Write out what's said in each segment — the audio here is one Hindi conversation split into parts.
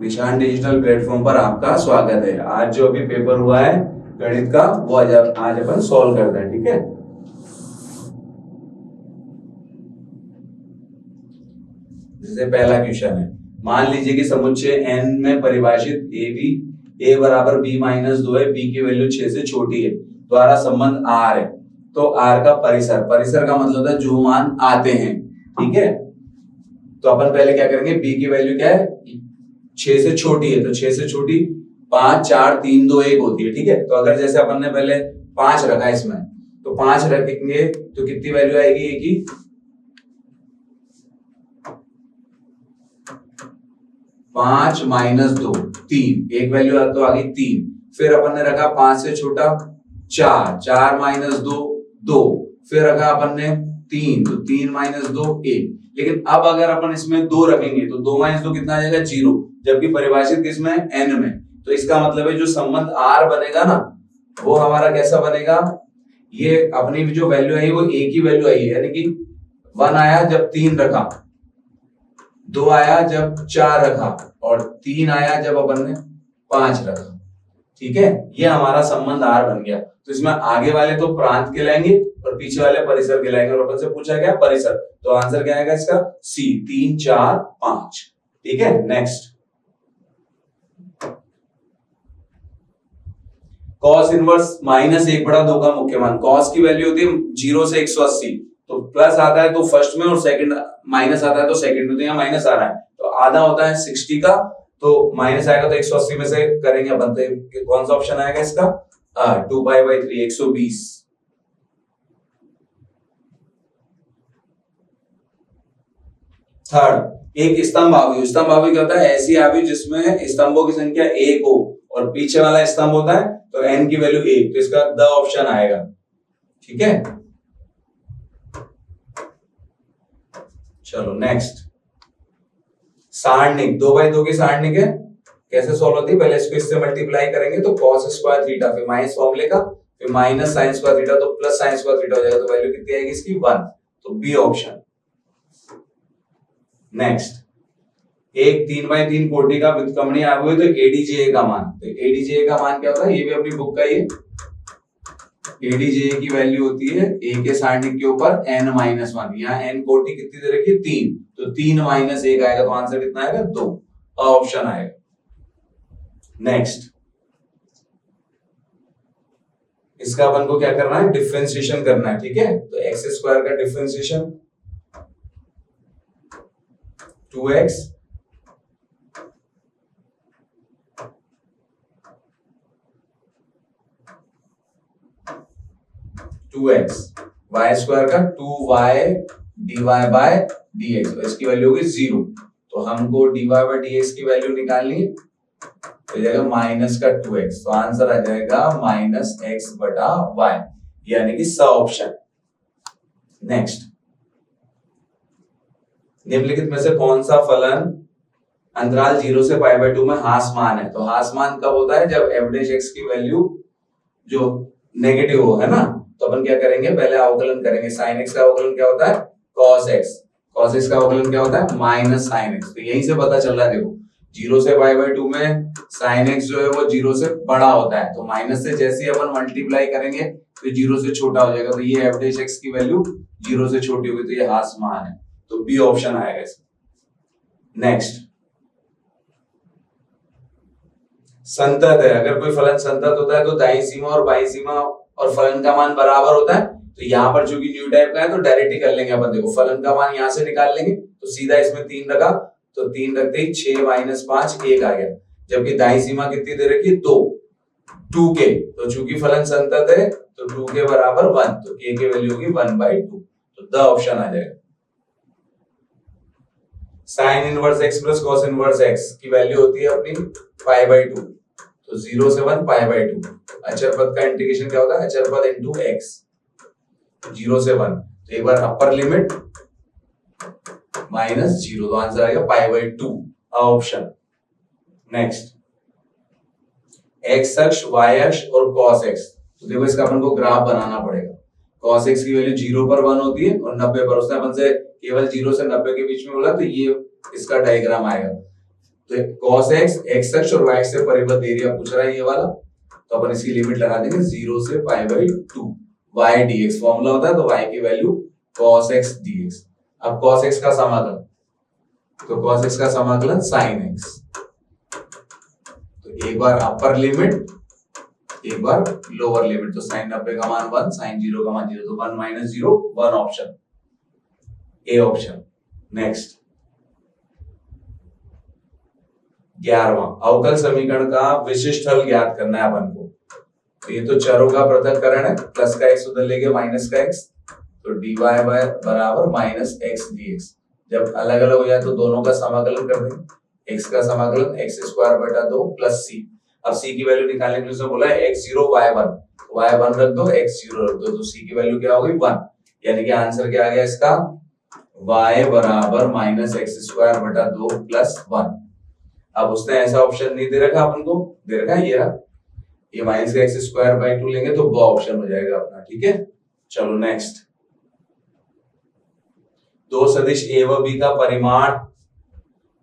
निशान डिजिटल प्लेटफॉर्म पर आपका स्वागत है। आज जो अभी पेपर हुआ है गणित का वो आज अपन सॉल्व करते हैं, ठीक है। जैसे पहला क्वेश्चन है, मान लीजिए कि समुच्चय n में परिभाषित a बराबर b माइनस 2 है, b की वैल्यू 6 से छोटी है, द्वारा संबंध r है। तो r का परिसर का मतलब है जो मान आते हैं, ठीक है। तो अपन पहले क्या करेंगे, b की वैल्यू क्या है, 6 से छोटी है, तो 6 से छोटी 5 4 3 2 1 होती है, ठीक है। तो अगर जैसे अपन ने पहले 5 रखा है इसमें, तो 5 रखेंगे तो कितनी वैल्यू आएगी a की, 5 माइनस 2 3, एक वैल्यू तो आ गई 3। फिर अपन ने रखा 5 से छोटा 4, 4 माइनस 2 2, फिर रखा अपन ने 3, तो 3 माइनस 2 1। लेकिन अब अगर अपन इसमें 2 रखेंगे तो 2 माइनस 2 कितना आ जाएगा, 0, जबकि परिभाषित किसमें, n में। तो इसका मतलब है जो संबंध r बनेगा ना, वो हमारा कैसा बनेगा, ये अपनी जो वैल्यू आई वो a की वैल्यू आई है, यानी कि 1 आया जब 3 रखा, 2 आया जब 4 रखा, और 3 आया जब अपन ने 5 रखा, ठीक है। ये हमारा संबंध r बन गया। तो इसमें आगे वाले तो प्रांत कहलाएंगे और पीछे वाले परिसर कहलाएंगे, और अपन से पूछा गया परिसर, तो आंसर क्या आएगा इसका, C 3 4 5, ठीक है। नेक्स्ट, cos इनवर्स माइनस 1/2 का मुख्य मान। cos की वैल्यू होती है 0 से 180, तो प्लस आता है तो फर्स्ट में, और सेकंड माइनस आता है तो सेकंड में, तो यहाँ माइनस आ रहा है, तो आधा होता है 60 का, तो माइनस आएगा तो 180 में से करेंगे अपन, तो कौन सा ऑप्शन आएगा इसका, 2π/3 120। थर्ड, एक स्तंभ आव्यूह क्या होता है, ऐसी आव्यूह जिसमें स्तंभों की संख्या 1 हो और पीछे वाला स्तंभ होता है तो n की वैल्यू 1, तो इसका द ऑप्शन आएगा, ठीक है। चलो नेक्स्ट, सारणिक 2/2 की सारणिक है, कैसे सॉल्व होती है, पहले इसको इससे मल्टीप्लाई करेंगे तो cos स्क्वायर थीटा, फिर माइनस फॉर्मूले का, फिर माइनस साइन स्क्वायर थीटा, तो प्लस साइन स्क्वायर थीटा हो जाएगा, तो वैल्यू कितनी आएगी इसकी 1, तो बी ऑप्शन। नेक्स्ट, एक 3/3 कोटि का व्युत्क्रमणीय आव्यूह, तो ADJA का मान, तो ADJA का मान क्या होता है, ये भी अपनी बुक का ही है। ADJA की वैल्यू होती है a के सारणिक के ऊपर n-1, यहाँ n कोटि कितनी दे रखी है, 3, तो 3 माइनस 1 आएगा, तो आंसर कितना आएगा, 2, ऑप्शन आएगा। नेक्स्ट, इसका अपन को क्या करना है, डिफरेंशिएशन करना है, ठीक है। तो x स्क्वायर का डिफरेंशिएशन 2x y स्क्वायर का 2y dy/dx, तो इसकी वैल्यू होगी 0, तो हमको dy/dx की वैल्यू निकालनी है, तो जाएगा माइनस का 2x, तो आंसर आ जाएगा -x/y, यानी कि स ऑप्शन। नेक्स्ट, निम्नलिखित में से कौन सा फलन अंतराल 0 से π/2 में हासमान है, तो हासमान कब होता है, जब f' की वैल्यू जो नेगेटिव हो, है ना। तो अपन क्या करेंगे, पहले अवकलन करेंगे, sin x का अवकलन क्या होता है, cos x का अवकलन क्या होता है, माइनस sin x, तो यहीं से पता चल रहा है, देखो 0 से π/2 में sin x जो है वो 0 से बड़ा होता है, तो माइनस से जैसे ही अपन मल्टीप्लाई करेंगे तो 0 से छोटा हो जाएगा, तो ये f' की वैल्यू 0 से छोटी होगी, तो ये हासमान है, तो बी ऑप्शन आएगा इसमें। नेक्स्ट, संतत है, अगर कोई फलन संतत होता है तो दाईं सीमा और बाईं सीमा और फलन का मान बराबर होता है, तो यहाँ पर चूंकि न्यू टाइप का है तो डायरेक्ट ही कर लेंगे अपन, देखो फलन का मान यहाँ से निकाल लेंगे, तो सीधा इसमें 3 रखा, तो 3 रखते ही 6 - 5 1 आ गया, जबकि दाईं सीमा कितनी दे रखी है, 2 के, तो चूंकि फलन संतत है तो 2 के बराबर 1, तो k की वैल्यू होगी 1/2, तो द ऑप्शन आ जाएगा। Sign inverse x plus cos inverse x की वैल्यू होती है अपनी π/2, तो 0 से 1 π/2। अचर पद का इंटीग्रेशन क्या होता है, अचर पद इनटू x, 0 से 1, तो एक बार अपर लिमिट -0, तो आंसर आएगा π/2, ऑप्शन। नेक्स्ट, x अक्ष, y अक्ष और cos x, तो देखो इसका अपन को ग्राफ बनाना पड़ेगा। cos x की वैल्यू 0 पर 1 होती है और 90 पर, उसने अपन से केवल 0 से 90 के बीच में बोला, तो ये इसका डायग्राम आएगा। तो cos x x अक्ष और y अक्ष से परिबद्ध एरिया पूछ रहा है ये वाला, तो अपन इसकी लिमिट लगा देंगे 0 से π/2 y dx फॉर्मूला होता है, तो y की वैल्यू cos x dx। अब cos x का समाकलन, तो cos x का समाकलन sin x, तो एक बार अपर लिमिट एक बार लोअर लिमिट, तो sin 90 का मान 1, sin 0 का मान 0, तो 1 - 0 1 ऑप्शन, ए ऑप्शन। नेक्स्ट 11वां, अवकल समीकरण का विशिष्ट हल ज्ञात करना है अपन को। तो ये तो चरों का पृथक्करण है, प्लस का x उधर लेके माइनस का x, तो dy बराबर माइनस x dx। जब अलग अलग हो जाए तो दोनों का समाकलन कर देंगे, x का समाकलन x² / 2 प्लस c। अब c की वैल्यू निकालने के लिए उसने बोला है x0 y1, y1 रख दो, x0 रख दो, तो c की वैल्यू क्या हो गई 1, यानी कि आंसर क्या आ गया इसका y बराबर माइनस x² / 2 प्लस 1। अब उसने ऐसा ऑप्शन नहीं दे रखा अपन को, दे रखा है ये रहा, ये माइनस का x² / 2 लेंगे तो ब ऑप्शन हो जाएगा अपना। ठीक है, चलो नेक्स्ट, दो सदिश a व b का परिमाण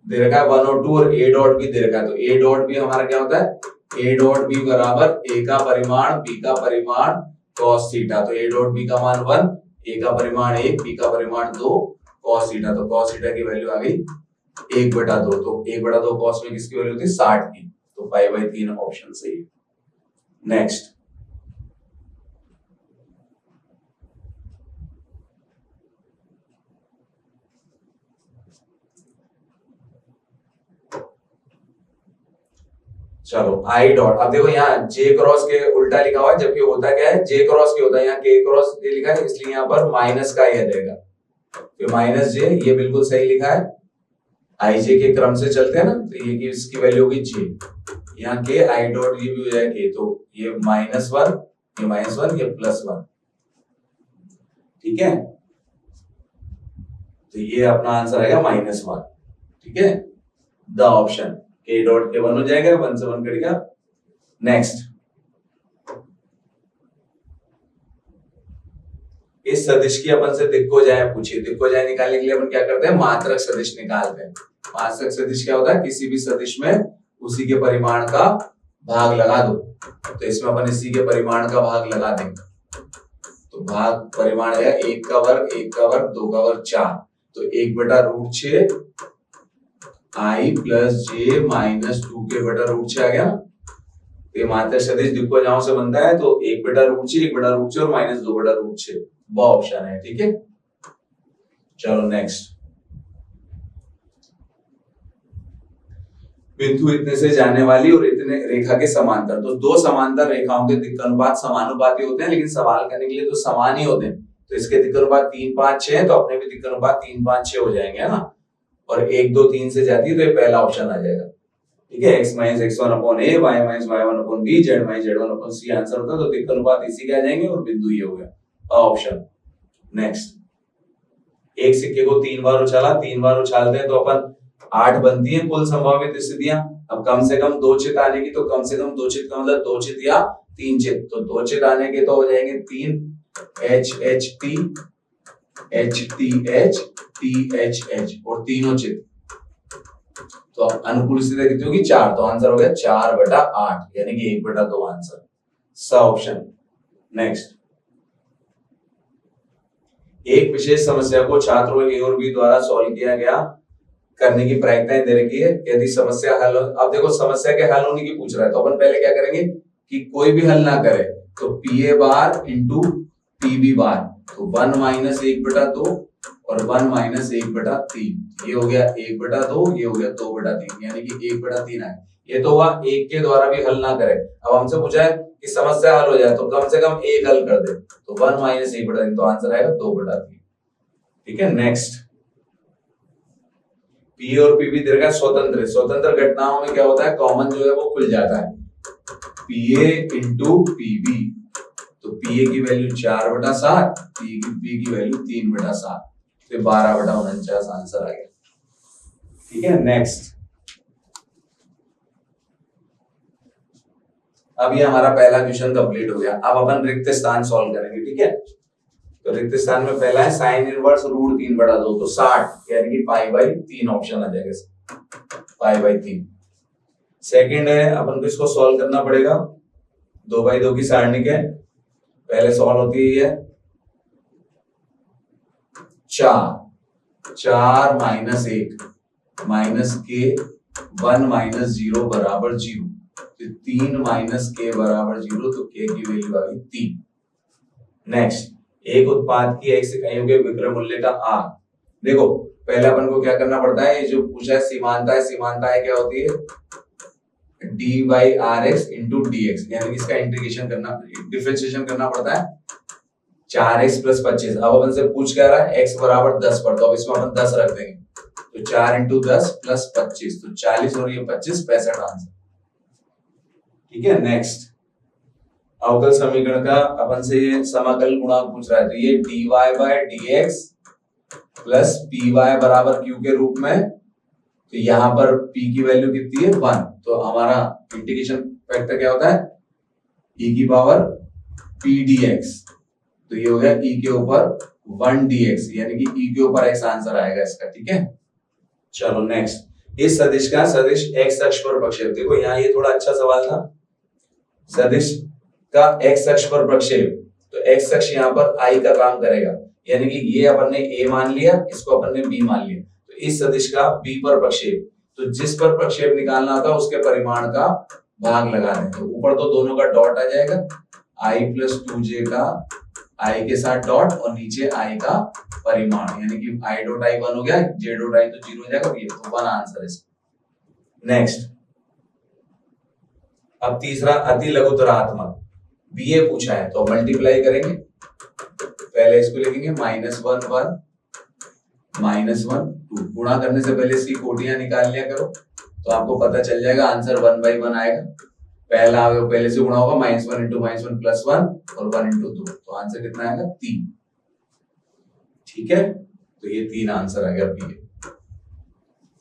दे रखा है 1 और 2 और a डॉट b दे रखा है, तो a डॉट b हमारा क्या होता है, a डॉट b बराबर a का परिमाण b का परिमाण cos थीटा। तो a डॉट b का मान 1, a का परिमाण 1, b का परिमाण 2 cos थीटा, तो cos थीटा की वैल्यू आ गई 1/2, तो 1/2 cos में किसकी वैल्यू होती है 60 की, तो π/3 ऑप्शन सही है। नेक्स्ट चलो आई डॉट, अब देखो यहाँ j क्रॉस के उल्टा लिखा हुआ है, जबकि होता क्या है j क्रॉस के होता है, यहाँ k क्रॉस j लिखा है, इसलिए यहाँ पर माइनस का ही आ जाएगा, तो माइनस j, ये बिल्कुल सही लिखा है, आई जे के क्रम से चलते हैं ना, तो ये की इसकी वैल्यू होगी j, यहाँ k आई डॉट ये भी हो जाएगा k, तो ये -1, ये -1, ये +1। ठीक है, तो ये अपना आंसर आएगा -1। ठीक है, द ऑप्शन k डॉट के 1 हो जाएगा, 1 से 1 कट गया। नेक्स्ट, इस सदिश की अपन से दिक्कोजाए पूछिए, दिक्कोजाए निकालने के लिए अपन क्या करते हैं, मात्रक सदिश निकालते हैं। मात्रक सदिश क्या होता है, किसी भी सदिश में उसी के परिमाण का भाग लगा दो, तो इसमें अपन इसी के परिमाण का भाग लगा देंगे, तो भाग परिमाण है 1 का वर्ग 1 का वर्ग 2 का वर्ग 4, तो 1/√6 i plus j minus 2k/√6 आ गया। ये मात्रक सदिश दिक्कोजाओं से बनता है, तो 1/√6 1/√6 और -2/√6 ब ऑप्शन है। ठीक है, चलो नेक्स्ट, बिंदु इतने से जाने वाली और इतने रेखा के समांतर, तो दो समांतर रेखाओं के दिक् अनुपात समानुपाती होते हैं, लेकिन सवाल करने के लिए तो समान ही होते हैं, तो इसके दिक् अनुपात 3 5 6 है, तो अपने भी दिक् अनुपात 3 5 6 हो जाएंगे, है ना, और 1 2 3 से जाती है तो ये पहला ऑप्शन आ जाएगा। ठीक है, x - x1/a, y - y1/b, z - z1/c answer होता है, तो दिक् अनुपात इसी के आ जाएंगे और बिंदु ये हो गया ऑप्शन। नेक्स्ट, एक सिक्के को 3 बार उछाला, 3 बार उछालते हैं तो अपन 8 बनती है कुल संभावित स्थितियां। अब कम से कम 2 चित आने की, तो कम से कम 2 चित का मतलब 2 चित या 3 चित, तो 2 चित आने के तो हो जाएंगे 3 H H T H T H T H H और तीनों चित, तो अनुकूल स्थिति कितनी होगी 4, तो आंसर हो गया 4/8, यानी कि 1/2 आंसर, स ऑप्शन। नेक्स्ट, एक विशेष समस्या को छात्रों A और B द्वारा सॉल्व किया गया करने की प्रायिकताएं दे रखी है, यदि समस्या हल हो, अब देखो समस्या के हल होने की पूछ रहा है, तो अपन पहले क्या करेंगे कि कोई भी हल ना करे, तो PA बार इंटू PB बार, तो 1 - 1/2 और 1 - 1/3, ये हो गया 1/2, ये हो गया 2/3, यानी कि 1/3 है। ये तो हुआ एक के द्वारा भी हल ना करे। अब हमसे पूछा है कि समस्या हल हो जाए तो कम से कम एक हल कर दे, तो 1 - 1/3, तो आंसर आएगा 2/3। ठीक है, नेक्स्ट, पी और पीबी दीर्घ स्वतंत्र, स्वतंत्र घटनाओं में क्या होता है, कॉमन जो है वो खुल जाता है, पीए इंटू पीबी, तो पीए की वैल्यू 4/7, पी की वैल्यू 3/7, तो 12/49 आंसर आ गया। ठीक है, नेक्स्ट, अब ये हमारा पहला क्वेश्चन कंप्लीट हो गया। अब अपन रिक्त स्थान सॉल्व करेंगे। ठीक है, तो रिक्त स्थान में पहला है साइन इनवर्स √3/2, तो 60, यानी कि π/3 ऑप्शन आ जाएगा। पाई/3। सेकंड है, अपन को इसको सॉल्व करना पड़ेगा। 2/2 की सारणी के पहले सॉल्व होती है 4 माइनस 1 माइनस के 1 माइनस 0 बराबर 0। तो 3 माइनस के बराबर 0, तो के की वैल्यू आ गई 3। नेक्स्ट, एक उत्पाद की x इकाइयों के विक्रय मूल्य का r। देखो पहले अपन को क्या करना पड़ता है, ये जो पूछा है समानता है क्या होती है, d by R X into D X, यानी कि इसका इंटीग्रेशन करना, डिफरेंशिएशन करना पड़ता है 4x प्लस 25। अब अपन से पूछ क्या रहा है, x बराबर 10 पर, तो अब इसमें अपन 10 रख देंगे, तो 4 इंटू 10 प्लस 25, तो 40 और ये 25, 65 आंसर। ठीक है। नेक्स्ट, अवकल समीकरण का अपन से ये समाकल गुणांक पूछ रहा है, तो ये dy by dx plus py बराबर q के रूप में, तो यहाँ पर p की वैल्यू कितनी है 1, तो हमारा इंटीग्रेशन फैक्टर क्या होता है e की पावर p dx, तो ये हो गया e के ऊपर 1 dx, यानी कि e के ऊपर x आंसर आएगा इसका। ठीक है। चलो नेक्स्ट, इस सदिश का सदिश x अक्ष पर प्रक्षेप। देखो यहाँ ये थोड़ा अच्छा सवाल था, सदिश का x अक्ष पर प्रक्षेप, तो x अक्ष यहाँ पर i का काम करेगा, यानी कि ये अपन ने a मान लिया, इसको अपन ने b मान लिया, तो इस सदिश का b पर प्रक्षेप, तो जिस पर प्रक्षेप निकालना था उसके परिमाण का भाग लगा दें, तो ऊपर तो दोनों का डॉट आ जाएगा, i प्लस 2j का i के साथ डॉट और नीचे i का परिमाण, यानी कि i डॉट i 1 हो गया, j डॉट i तो 0 हो जाएगा, ये तो 1 आंसर है। नेक्स्ट, अब तीसरा अति लघुतरात्मक ba पूछा है, तो मल्टीप्लाई करेंगे, पहले इसको लिखेंगे -1 1 -1 2, गुणा करने से पहले इसकी कोटियां निकाल लिया करो, तो आपको पता चल जाएगा आंसर 1/1 आएगा। पहला पहले से गुणा होगा, -1 इंटू -1 प्लस 1 और 1 इंटू 2, तो आंसर कितना आएगा 3। ठीक है, तो ये 3 आंसर आ गया बी।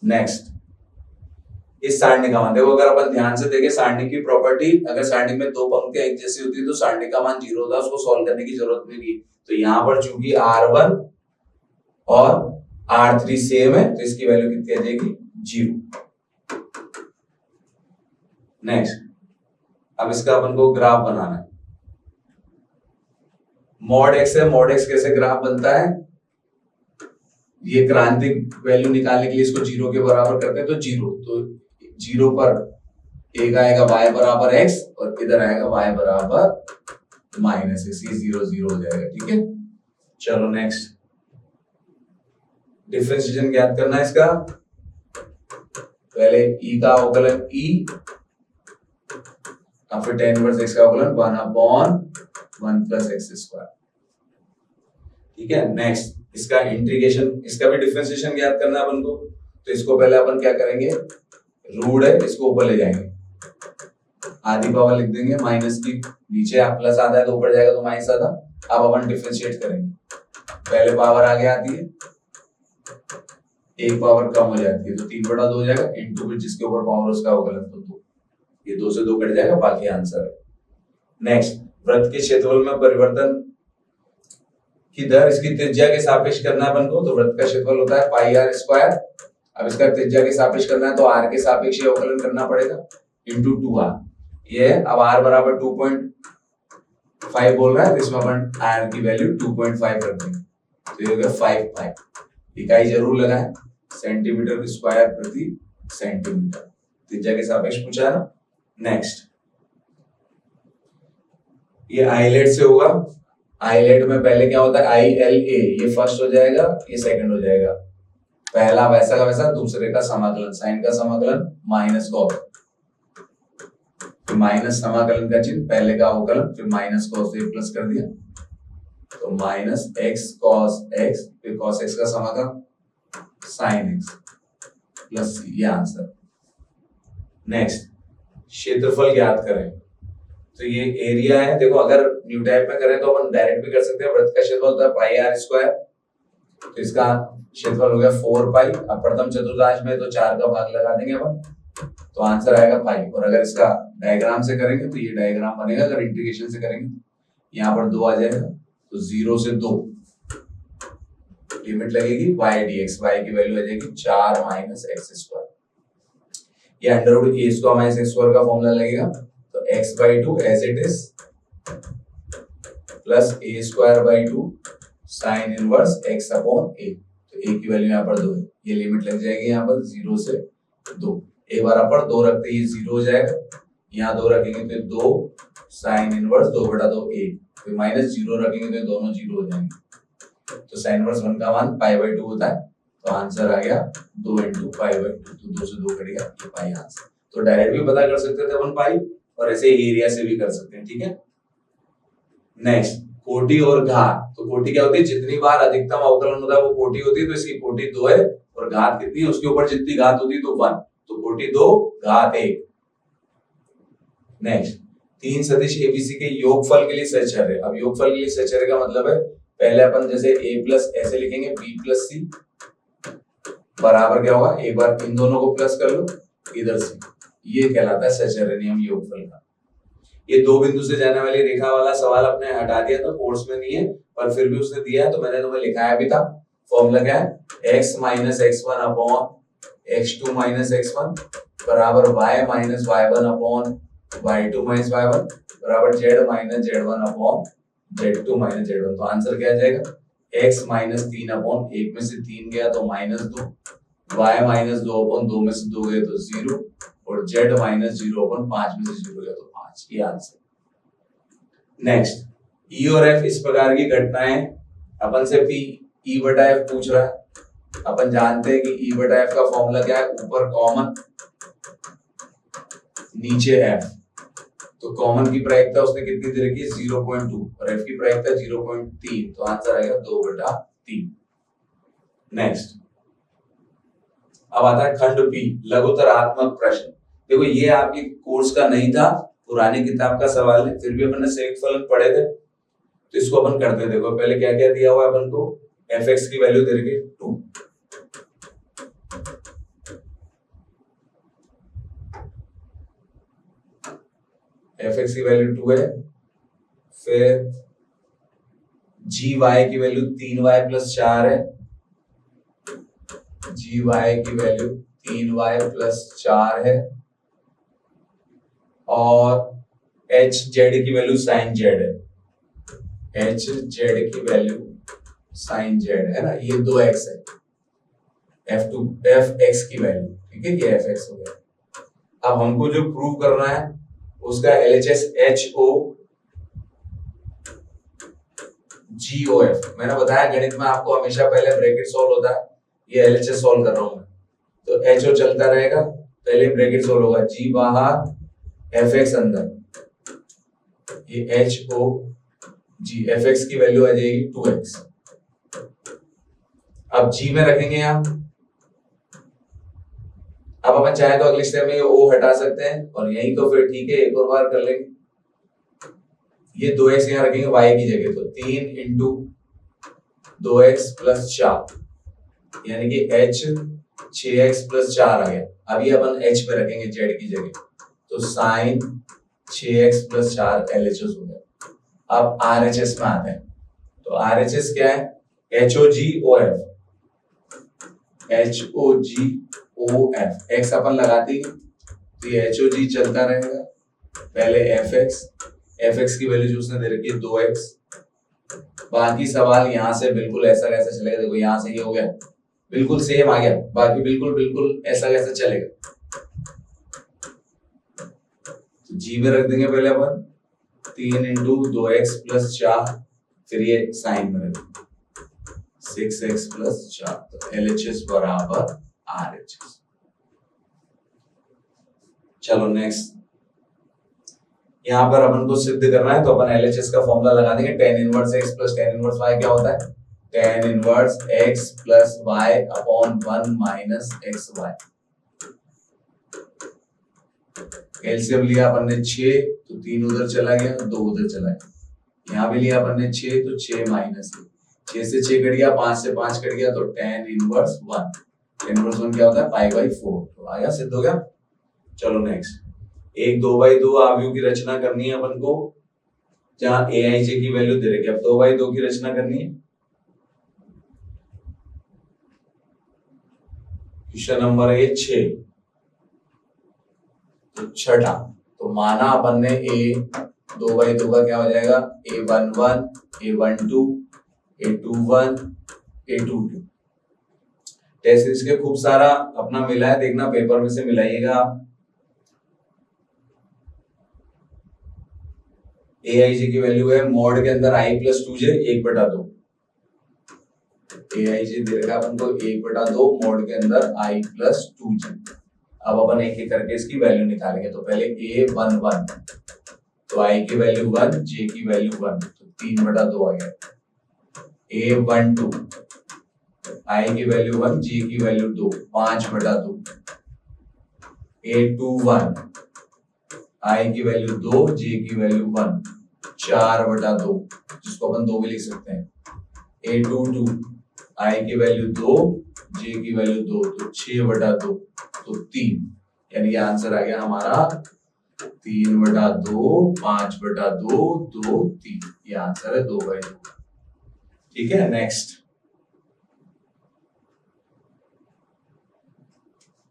नेक्स्ट, इस सारणी का मान देखो, अगर अपन ध्यान से देखें सारणी की प्रॉपर्टी, अगर सारणी में दो पंक्तियां एक जैसी होती है तो सारणी का मान 0 होता है, उसको सॉल्व करने की जरूरत नहीं है। तो यहाँ पर चूंकि R1 और R3 सेम है, तो इसकी वैल्यू कितनी आ जाएगी 0। नेक्स्ट, अब इसका अपन को ग्राफ बनाना है। मॉड x है, मॉड x कैसे ग्राफ बनता है, ये क्रांतिक वैल्यू निकालने के लिए इसको 0 के बराबर करते हैं, तो 0, तो 0 पर एक आएगा y बराबर x और इधर आएगा y बराबर -x, ये 0 0 हो जाएगा। ठीक है। चलो नेक्स्ट, डिफरेंशिएशन ज्ञात करना है इसका, पहले e का अवकलन e और फिर tan इनवर्स x का अवकलन 1/1 प्लस x²। ठीक है। नेक्स्ट, इसका इंटीग्रेशन, इसका भी डिफरेंशिएशन ज्ञात करना है अपन को, तो इसको पहले अपन क्या करेंगे, रूट है इसको ऊपर ले जाएंगे, आधी पावर लिख देंगे, माइनस की नीचे प्लस आधा है तो ऊपर जाएगा तो माइनस आधा। अब अपन डिफरेंशिएट करेंगे, पहले पावर आगे आती है, एक पावर कम हो जाती है, तो 3/2 हो जाएगा, इंटू फिर जिसके ऊपर पावर उसका अवकलन, तो 2, ये 2 से 2 कट जाएगा, बाकी आंसर है। नेक्स्ट, वृत्त के क्षेत्रफल में परिवर्तन की दर इसकी त्रिज्या के सापेक्ष करना है अपन को, तो वृत्त का क्षेत्रफल होता है πr²। अब इसका त्रिज्या के सापेक्ष करना है तो r के सापेक्ष अवकलन करना पड़ेगा, इंटू 2r। ये अब r बराबर 2.5 बोल रहा है, तो इसमें अपन r की वैल्यू 2.5 रख देंगे, तो ये हो गया 5 पाई। इकाई जरूर लगाएं, सेंटीमीटर स्क्वायर प्रति सेंटीमीटर, त्रिज्या के सापेक्ष पूछा है ना। नेक्स्ट, ये आइलेट से होगा, आइलेट में पहले क्या होता है ILA, ये फर्स्ट हो जाएगा, ये सेकंड हो जाएगा, पहला वैसा का वैसा, दूसरे का समाकलन, साइन का समाकलन माइनस कॉस, फिर माइनस समाकलन का चिन्ह, पहले का अवकलन, फिर माइनस कॉस से प्लस कर दिया, तो माइनस x cos x, फिर cos x का समाकलन sin x प्लस, ये आंसर। नेक्स्ट, क्षेत्रफल ज्ञात करें, तो ये एरिया है, देखो अगर न्यू टाइप में करें तो अपन डायरेक्ट भी कर सकते हैं, वृत्त का क्षेत्रफल होता है πr², तो इसका क्षेत्रफल हो गया 4 पाई। अब प्रथम चतुर्थांश में तो 4 का भाग लगा देंगे अपन, तो आंसर आएगा पाई। और अगर इसका डायग्राम से करेंगे तो ये डायग्राम बनेगा, अगर इंटीग्रेशन से करेंगे यहाँ पर 2 आ जाएगा, तो 0 से 2 लिमिट लगेगी y dx, y की वैल्यू आ जाएगी 4 - x²। ये under root a square minus x square का फॉर्मूला लगेगा, तो x/2 as it is plus a square by 2 sine inverse x upon a. तो ए की वैल्यू यहाँ पर 2 है, ये लिमिट लग जाएगी यहाँ पर 0 से 2। एक बार आप 2 रखते ही 0 हो जाएगा, यहाँ 2 रखेंगे तो 2 साइन इनवर्स 2/2 ए, फिर माइनस 0 रखेंगे तो दोनों 0 हो जाएंगे। तो साइन इनवर्स 1 का मान π/2 होता है, तो आंसर आ गया 2 × π/2, तो 2 से 2 कट गया, ये पाई आंसर। तो डायरेक्ट भी पता कर सकते थे अपन पाई, और ऐसे एरिया से भी कर सकते हैं, ठीक है। नेक्स्ट कोटि और घात। तो कोटि क्या होती है, जितनी बार अधिकतम अवकलन होता है वो कोटि होती है, तो इसकी कोटि 2 है, और घात कितनी है, उसके ऊपर जितनी घात होती है तो 1, तो कोटि 2 घात 1। नेक्स्ट 3 सदिश एबीसी के योगफल के लिए सचर। अब योगफल के लिए सचर का मतलब है, पहले अपन जैसे a प्लस ऐसे लिखेंगे b प्लस सी बराबर क्या होगा, एक बार इन दोनों को प्लस कर लो इधर से, ये कहलाता है सचर नियम योगफल का। ये 2 बिंदु से जाने वाली रेखा वाला सवाल अपने हटा दिया था, कोर्स में नहीं है, पर फिर भी उसने दिया है तो मैंने तुम्हें लिखाया भी था। फॉर्मूला क्या है, x minus x1 upon x2 minus x1 बराबर y minus y1 upon y2 minus y1 बराबर z minus z1 upon z2 minus z1। तो आंसर क्या आ जाएगा, x माइनस 3 अपॉन 1 में से 3 गया तो -2, y माइनस 2 अपॉन 2 में से 2 गए तो 0, और z माइनस 0 अपॉन 5 में से 0 गया तो 5, ये आंसर। नेक्स्ट E और F इस प्रकार की घटनाएं, अपन से P E/F पूछ रहा है। अपन जानते हैं कि E/F का फॉर्मूला क्या है, ऊपर कॉमन नीचे F, तो कॉमन की प्रायिकता उसने कितनी दे रखी है 0.2, और F की प्रायिकता 0.3, तो आंसर आएगा 2/3। नेक्स्ट अब आता है खंड P लघुतरात्मक प्रश्न। देखो ये आपके कोर्स का नहीं था, पुरानी किताब का सवाल है, फिर भी अपन ने संयुक्त फलन पढ़े थे, तो इसको अपन करते हैं। देखो पहले क्या क्या दिया हुआ है अपन को, fx की वैल्यू दे रखी 2, fx की वैल्यू 2 है, फिर gy की वैल्यू 3y प्लस 4 है, gy की वैल्यू 3y प्लस 4 है, और hz की वैल्यू sin z है, hz की वैल्यू sin z है ना, ये 2x है, fx की वैल्यू, ठीक है, ये fx हो गया। अब हमको जो प्रूव करना है उसका LHS HO GOF, मैंने बताया गणित में आपको हमेशा पहले ब्रैकेट सॉल्व होता है, ये LHS सॉल्व कर रहा हूं मैं, तो HO चलता रहेगा, पहले ब्रैकेट सॉल्व होगा, G बाहर fx अंदर, ये HO G, fx की वैल्यू आ जाएगी 2x। अब G में रखेंगे यहां, अब अपन चाहे तो अगले स्टेप में ये O हटा सकते हैं, और यही तो फिर ठीक है, एक और बार कर लेंगे। ये 2x यहां रखेंगे y की जगह, तो 3 इंटू 2x प्लस 4, यानी कि h 6x प्लस 4 आ गया। अब ये अपन h पे रखेंगे z की जगह, तो साइन 6x प्लस 4 LHS हो गया। अब RHS में आते हैं, तो RHS क्या है, HOGOF, HOGOF, x अपन लगाते ही तो ये HOG चलता रहेगा, पहले fx की वैल्यू जो उसने दे रखी है 2x, बाकी सवाल यहां से बिल्कुल ऐसा कैसे चलेगा, देखो यहां से ये हो गया बिल्कुल सेम आ गया, बाकी बिल्कुल ऐसा कैसे चलेगा, तो जी में रख देंगे पहले अपन 3 इंटू 2x प्लस 4, फिर ये साइन में रख 6x प्लस 4, तो LHS बराबर RHS। चलो नेक्स्ट, यहां पर अपन को सिद्ध करना है, तो अपन LHS का फॉर्मूला लगा देंगे, tan inverse x plus tan inverse y क्या होता है, tan inverse x plus y upon 1 minus xy। LCM लिया अपन ने 6, तो 3 उधर चला गया, 2 उधर चला गया, यहाँ भी लिया अपन ने 6, तो 6 माइनस 6 से 6 कट गया, 5 से 5 कट गया, तो tan इनवर्स 1, tan इनवर्स 1 क्या होता है π/4, तो आया, सिद्ध हो गया। चलो नेक्स्ट, एक 2/2 आव्यूह की रचना करनी है अपन को, जहां aij की वैल्यू दे रखी है। अब 2/2 की रचना करनी है, क्वेश्चन नंबर 6, तो छठा, तो माना अपन ने A2/2 का क्या हो जाएगा, A11, A12, A21, A22। Test series के खूब सारा अपना मिला है, देखना पेपर में से मिलाइएगा आप। AIJ की वैल्यू है मॉड के अंदर I+2J 1/2। AIJ दे रखा है अपन को 1/2 मॉड के अंदर I+2J। अब अपन एक एक करके इसकी वैल्यू निकालेंगे। तो पहले A11, तो I की वैल्यू 1, J की वैल्यू 1, तो 3/2 आ गया। A12, I की वैल्यू 1, J की वैल्यू 2, 5/2। A21, I की वैल्यू 2, J की वैल्यू 1, 4/2, जिसको अपन 2 भी लिख सकते हैं। A22, I की वैल्यू 2, J की वैल्यू 2, तो 6/2, तो 3। यानी ये आंसर आ गया हमारा 3/2, 5/2, 2, 3। ये आंसर है 2/2। ठीक है, नेक्स्ट।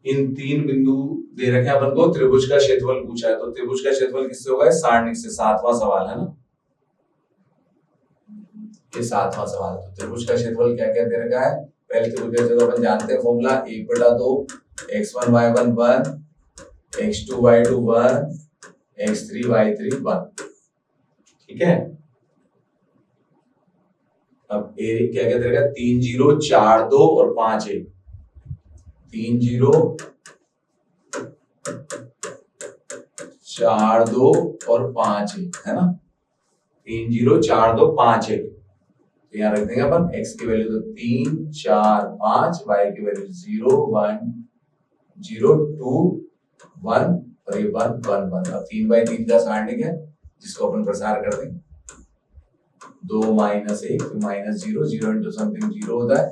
इन 3 बिंदु दे रखे अपन को, त्रिभुज का क्षेत्रफल पूछा है। तो त्रिभुज का क्षेत्रफल किससे होगा, सारणिक से। 7वां सवाल है ना, ये 7वां सवाल। तो त्रिभुज का क्षेत्रफल क्या क्या दे रखा है, पहले त्रिभुज का क्षेत्रफल अपन जानते हैं formula 1/2, x1 y1 1, x2 y2 1, x3 y3 1। ठीक है, अब ए क्या क्या दे रखा है, 3 0 4 2 और 5 1। 3 0 4 2 और 5 1 है ना। 3 0 4 2 5 1, तो यहाँ रख देंगे अपन x की वैल्यू तो 3 4 5, y की वैल्यू 0 1 0 2 1 और ये 1 1 1। अब 3/3 का सारणिक है, जिसको अपन प्रसार कर देंगे। 2 -1 -0, 0 इंटू समथिंग 0 होता है,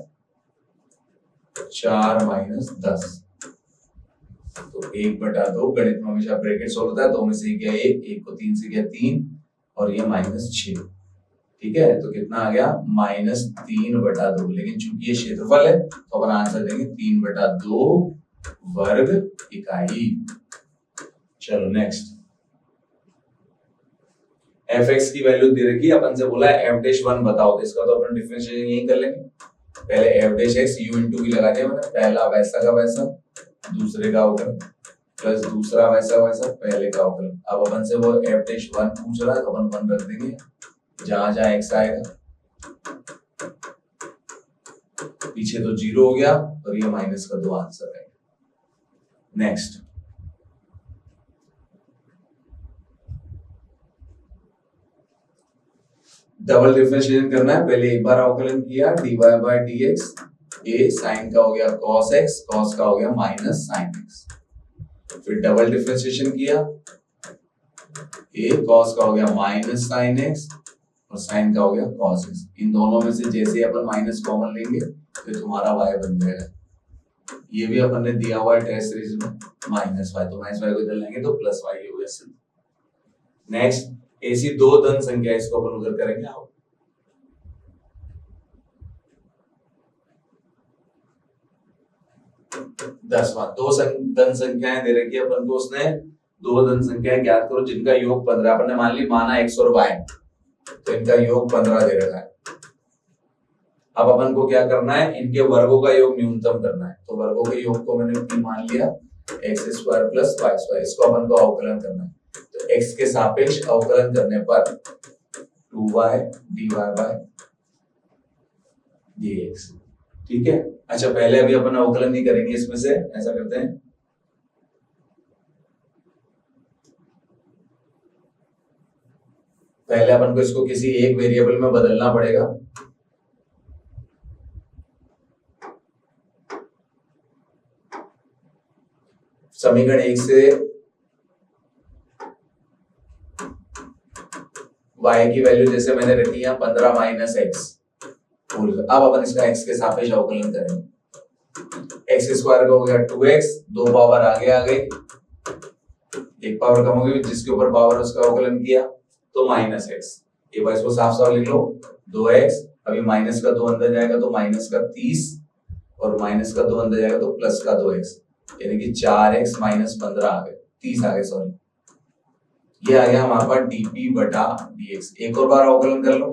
4 - 10। तो 1/2, गणित में हमेशा ब्रैकेट सोल्व होता है। 2 में से गया 1 को 3 से गया 3 और ये -6। ठीक है, तो कितना आ गया, -3/2। लेकिन चूंकि ये क्षेत्रफल है तो अपन आंसर देंगे 3/2 वर्ग इकाई। चलो नेक्स्ट। fx की वैल्यू दे रखी है, अपन से बोला है f'1 बताओ। तो इसका तो अपन डिफरेंशिएशन यही कर लेंगे। पहले f'(x) u * v लगा दिया मैंने। पहला वैसा का वैसा, दूसरे का अवकलन, प्लस दूसरा वैसा वैसा, पहले का अवकलन। अब अपन से वो f'1 पूछ रहा है तो अपन 1 रख देंगे जहां जहां x आएगा। पीछे तो 0 हो गया और ये माइनस का 2 आंसर है। नेक्स्ट, डबल डिफरेंशिएशन करना है। पहले एक बार अवकलन किया dy/dx, a sin का हो गया cos x, cos का हो गया माइनस sin x। फिर डबल डिफरेंशिएशन किया, a cos का हो गया माइनस sin x और sin का हो गया cos x। इन दोनों में से जैसे अपन माइनस कॉमन लेंगे तो तुम्हारा y बन जाएगा। ये भी अपन ने दिया हुआ है टेस्ट सीरीज में -y, तो -y को इधर लेंगे तो +y हो गया। नेक्स्ट, ऐसी 2 धन संख्या, इसको अपन उधर करेंगे। आओ, दसवां, 2 धन संख्याएं दे रखी है अपन को उसने। 2 धन संख्याएं ज्ञात करो जिनका योग 15। अपन ने मान ली माना x और y, तो इनका योग 15 दे रखा है। अब अपन को क्या करना है, इनके वर्गों का योग न्यूनतम करना है। तो वर्गों के योग को मैंने p मान लिया, x² + y²। इसको अपन को अवकलन करना है। तो x के सापेक्ष अवकलन करने पर 2y dy/dx। ठीक है, अच्छा पहले अभी अपन अवकलन नहीं करेंगे इसमें से, ऐसा करते हैं। पहले अपन को इसको किसी एक वेरिएबल में बदलना पड़ेगा। समीकरण 1 से y की वैल्यू जैसे मैंने रखी है 15 - x। अब अपन इसका x के सापेक्ष अवकलन करेंगे। x² का हो गया 2x, 2 पावर आगे आ गई, 1 पावर कम हो गई, जिसके ऊपर पावर उसका अवकलन किया तो -x। ये बात इसको साफ साफ लिख लो, 2x, अभी माइनस का 2 अंदर जाएगा तो माइनस का 30 और माइनस का 2 अंदर जाएगा तो प्लस का 2x, यानी कि 4x - 15 आ गए। 30 आ गया, सॉरी, ये आ गया हमारे पास dp बटा dx। एक और बार अवकलन कर लो,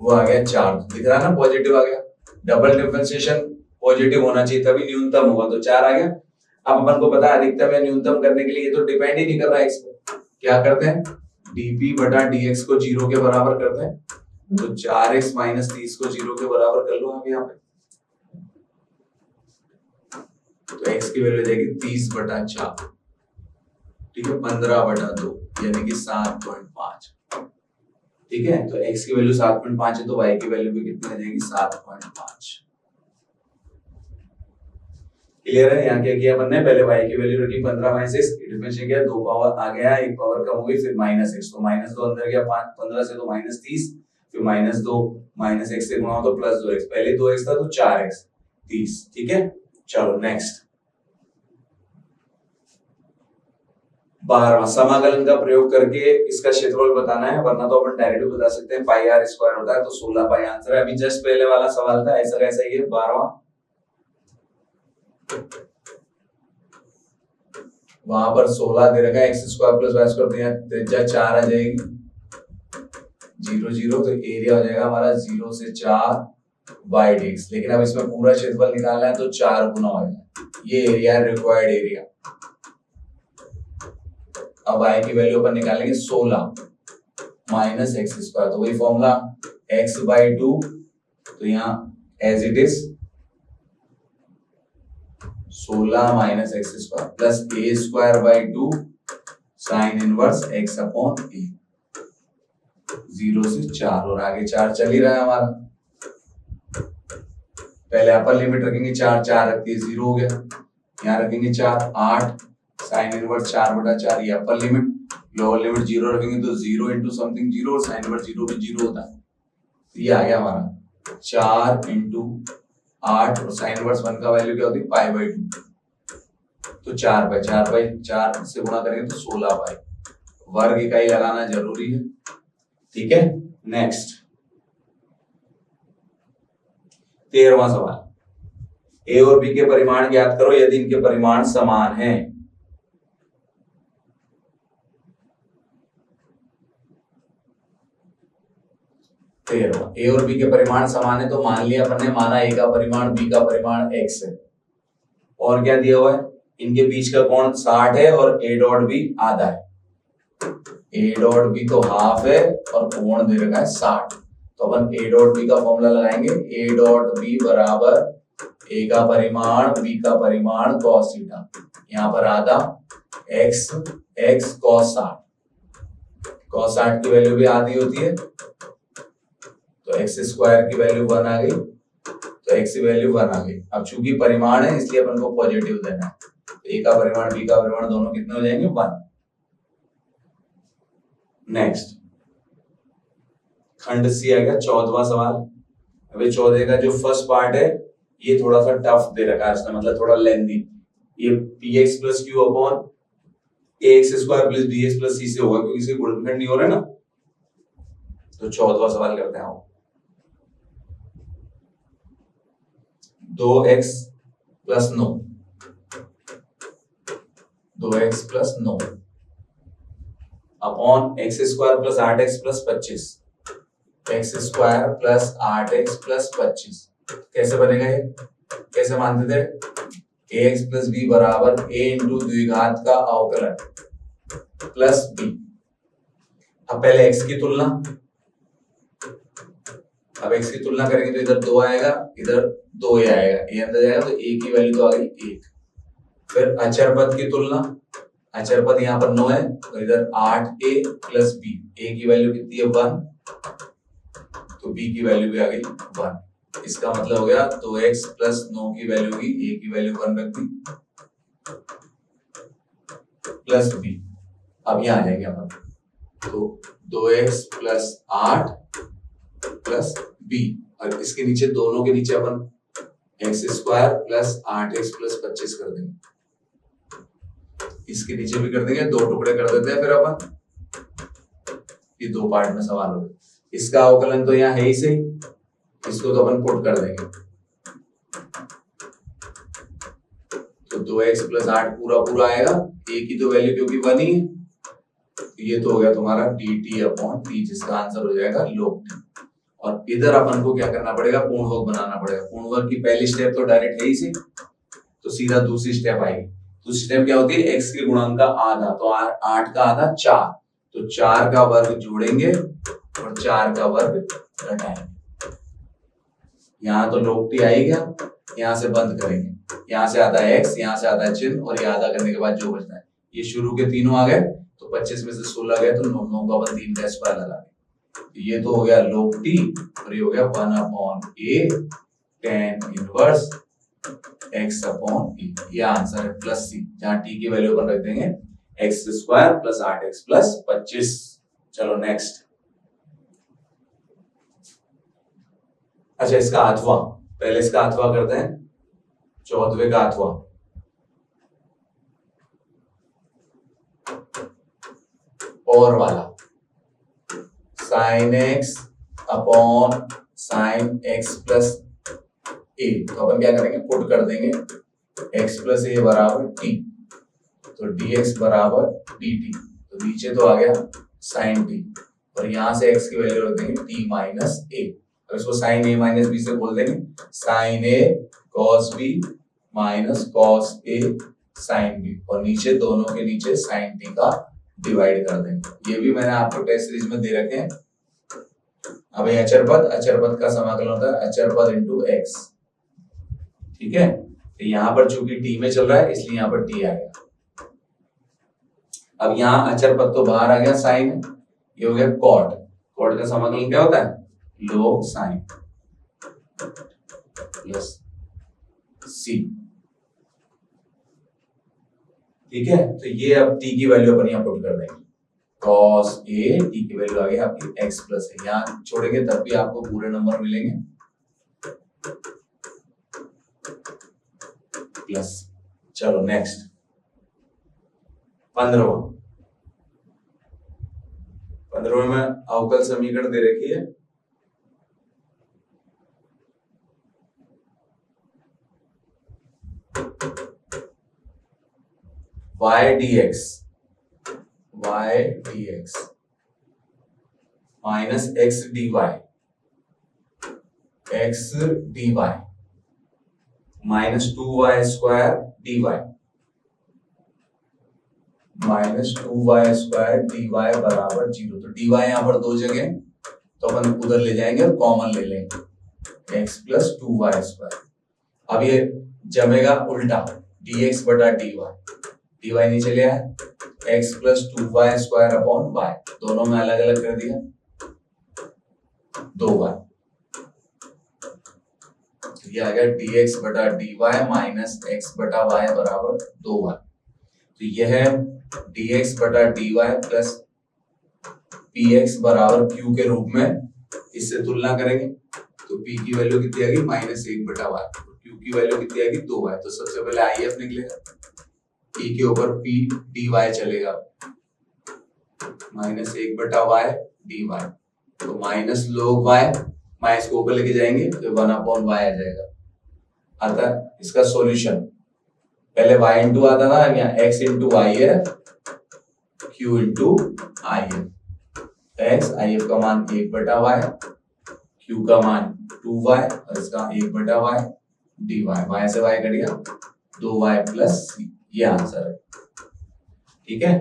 वो आ गया 4, दिख रहा है ना, पॉजिटिव आ गया। डबल डिफरेंशिएशन पॉजिटिव होना चाहिए तभी न्यूनतम होगा, तो 4 आ गया। अब अपन को पता है अधिकतम या न्यूनतम करने के लिए ये तो डिपेंड ही नहीं कर रहा है x पे, क्या करते हैं dp बटा dx को 0 के बराबर करते हैं, तो 4x माइनस 30 को 0 के बराबर कर लो आप यहाँ पे, तो x की वैल्यू देगी 30 बटा 4, ठीक है, 15 बटा 2 यानी कि 7.5, ठीक है। तो x की वैल्यू 7.5 है तो y की वैल्यू भी कितनी आ जाएगी 7.5। क्लियर है? यहाँ क्या किया अपन ने, पहले y की वैल्यू रखी 15 माइनस 6, डिफरेंशिएट किया, 2 पावर आ गया, 1 पावर कम हो गई, फिर माइनस x, तो माइनस 2 अंदर गया, 15 से तो माइनस 30, फिर माइनस 2 माइनस x से गुणा हो तो प्लस 2x, पहले 2x था तो 4x 30, ठीक है। चलो नेक्स्ट 12वां, समाकलन का प्रयोग करके इसका क्षेत्रफल बताना है, वरना तो अपन डायरेक्ट बता सकते हैं, पाई आर स्क्वायर होता है, तो 16 पाई आंसर है। अभी जस्ट पहले वाला सवाल था, ऐसा कैसा ही है 12वां, वहां पर 16 दे रखा है, x square plus y square दिया, त्रिज्या 4 आ जाएगी, 0 0, तो एरिया हो जाएगा हमारा 0 से 4 बाई dx। लेकिन अब इसमें पूरा क्षेत्रफल निकालना है तो 4 गुना हो जाएगा, ये एरिया रिक्वायर्ड एरिया। अब y की वैल्यू अपन निकालेंगे 16 माइनस एक्स स्क्वायर, तो वही फॉर्मूला x बाई 2, तो यहाँ as it is 16 minus x square plus a square by 2 sine inverse x upon a, 0 से 4 और आगे 4 चल ही रहा है हमारा। पहले अपर लिमिट रखेंगे 4, 4 रखती है 0 हो गया, यहाँ रखेंगे 4, 8 साइन इनवर्स 4 बटा 4, ये अपर लिमिट, लोअर लिमिट 0 रखेंगे तो 0 इंटू समथिंग 0, और साइन इनवर्स 0 भी 0 होता है, ये आ गया हमारा 4 इंटू 8, और साइन इनवर्स 1 का वैल्यू क्या होती है पाई बाई 2, तो 4 बाई 4 से गुणा करेंगे तो 16 पाई, वर्ग इकाई लगाना जरूरी है, ठीक है। नेक्स्ट 13वां सवाल, ए और बी के परिमाण ज्ञात करो यदि इनके परिमाण समान हैं। ए और बी के परिमाण समान है, तो मान लिया अपन ने, माना ए का परिमाण बी का परिमाण x है, और क्या दिया हुआ है, इनके बीच का कोण 60 है और ए डॉट भी आधा है, ए डॉट बी तो हाफ है और कोण दे रखा है 60, तो अपन ए डॉट बी का फॉर्मूला लगाएंगे, ए डॉट बी बराबर ए का परिमाण बी का परिमाण cos थीटा, यहाँ पर आधा x x cos 60 की वैल्यू भी आधी होती है, तो x स्क्वायर की वैल्यू 1 आ गई, तो x की वैल्यू 1 आ गई। अब चूंकि परिमाण है इसलिए अपन को पॉजिटिव देना है, तो a का परिमाण b का परिमाण दोनों कितने हो जाएंगे 1। नेक्स्ट खंड सी आ गया 14वां सवाल। अभी 14 का जो फर्स्ट पार्ट है ये थोड़ा सा टफ दे रखा है इसने, मतलब थोड़ा लेंथी, ये px plus Q upon ax square plus bx plus c से होगा, क्योंकि इसके गुणनखंड नहीं हो रहे ना। तो 14वां सवाल करते हैं, 2x plus 9, 2x plus 9 upon x square plus 8x plus 25, x square plus 8x plus 25, कैसे बनेगा ये, कैसे मानते थे, ax प्लस b बराबर a इंटू द्विघात का अवकलन प्लस b। अब पहले x की तुलना, अब x की तुलना करेंगे तो इधर 2 आएगा, इधर 2a आएगा, a अंदर जाएगा तो a की वैल्यू तो आ गई 1। फिर अचर पद की तुलना, अचर पद यहाँ पर 9 है, तो इधर 8a प्लस b, a की वैल्यू कितनी है 1, तो b की वैल्यू भी आ गई 1। इसका मतलब हो गया 2x प्लस 9 की वैल्यू की a की वैल्यू 1 रख दी प्लस b। अब यहाँ आ जाएंगे अपन, तो 2x प्लस 8 प्लस b, और इसके नीचे दोनों के नीचे अपन x square plus 8x plus 25 कर देंगे, इसके नीचे भी कर देंगे, 2 टुकड़े कर देते हैं फिर अपन, ये 2 पार्ट में सवाल हो गया। इसका अवकलन तो यहाँ है ही सही, इसको तो अपन पुट कर देंगे, तो 2x प्लस 8 पूरा पूरा आएगा, ए की तो वैल्यू क्योंकि 1 ही है, ये तो हो गया तुम्हारा dt अपॉन t, जिसका आंसर हो जाएगा log t। और इधर अपन को क्या करना पड़ेगा, पूर्ण वर्ग बनाना पड़ेगा। पूर्ण वर्ग की पहली स्टेप तो डायरेक्ट है ही सी, तो सीधा दूसरी स्टेप आएगी। दूसरी स्टेप क्या होती है, x के गुणांक का आधा, तो 8 का आधा 4, तो 4 का वर्ग जोड़ेंगे और 4 का वर्ग घटाएंगे। यहाँ तो log t आ ही गया, यहाँ से बंद करेंगे, यहाँ से आता है x, यहाँ से आता है चिन्ह, और ये आधा करने के बाद जो बचता है, ये शुरू के तीनों आ गए, तो 25 में से 16 गए, तो 9 का अपन 3 का स्क्वायर लगा देंगे। ये तो हो गया log t, और ये हो गया 1 upon a tan inverse x upon e। ये आंसर है प्लस c, जहां t की वैल्यू अपन रख देंगे x square plus 8x plus 25। चलो नेक्स्ट। अच्छा, इसका अथवा, पहले इसका अथवा करते हैं, 14वें का अथवा। और वाला sin x upon sin x plus a, तो अपन क्या करेंगे, पुट कर देंगे x प्लस a बराबर t, तो dx बराबर dt, तो नीचे तो आ गया sin t, और यहां से x की वैल्यू रख देंगे t माइनस a, और इसको sin a माइनस b से बोल देंगे sin a cos b minus cos a sin b, और नीचे दोनों के नीचे sin t का डिवाइड कर देंगे। ये भी मैंने आपको टेस्ट सीरीज में दे रखे हैं। अब ये अचर पद का समाकलन होता है अचर पद इंटू एक्स, ठीक है। तो यहाँ पर चूंकि t में चल रहा है, इसलिए यहाँ पर t आ गया। अब यहाँ अचर पद तो बाहर आ गया, साइन, ये हो गया कॉट। कॉट का समाकलन क्या होता है, log साइन प्लस c, ठीक है। तो ये अब t की वैल्यू अपन यहाँ पुट कर देंगे, cos a, t की वैल्यू आ गई आपकी x प्लस a, यहाँ छोड़ेंगे तब भी आपको पूरे नंबर मिलेंगे, प्लस। चलो नेक्स्ट 15वें में अवकल समीकरण दे रखी है, y dx minus x dy minus 2y square dy बराबर 0। तो dy यहाँ पर दो जगह, तो अपन उधर ले जाएंगे और कॉमन ले लेंगे x प्लस 2y स्क्वायर। अब ये जमेगा उल्टा, dx बटा dy नीचे ले आए, x plus 2y square upon y, दोनों में अलग अलग कर दिया 2y, ये आ गया dx बटा dy माइनस x बटा y बराबर 2y। तो यह है dx बटा dy प्लस px बराबर q के रूप में, इससे तुलना करेंगे तो p की वैल्यू कितनी आ गई, माइनस 1 बटा y, q की वैल्यू कितनी आ गई 2y। तो सबसे पहले if निकलेगा, e के ऊपर p dy चलेगा, माइनस 1 बटा y dy, तो माइनस log y, माइनस को ऊपर लेके जाएंगे तो 1 अपॉन y आ जाएगा। अतः इसका सॉल्यूशन, पहले y इंटू आता था, यहाँ x इंटू वाई है, q इंटू आई है, x if का मान 1 बटा y, q का मान 2y, और इसका 1 बटा y dy, y से y कट गया 2y प्लस c, ये आंसर है, ठीक है।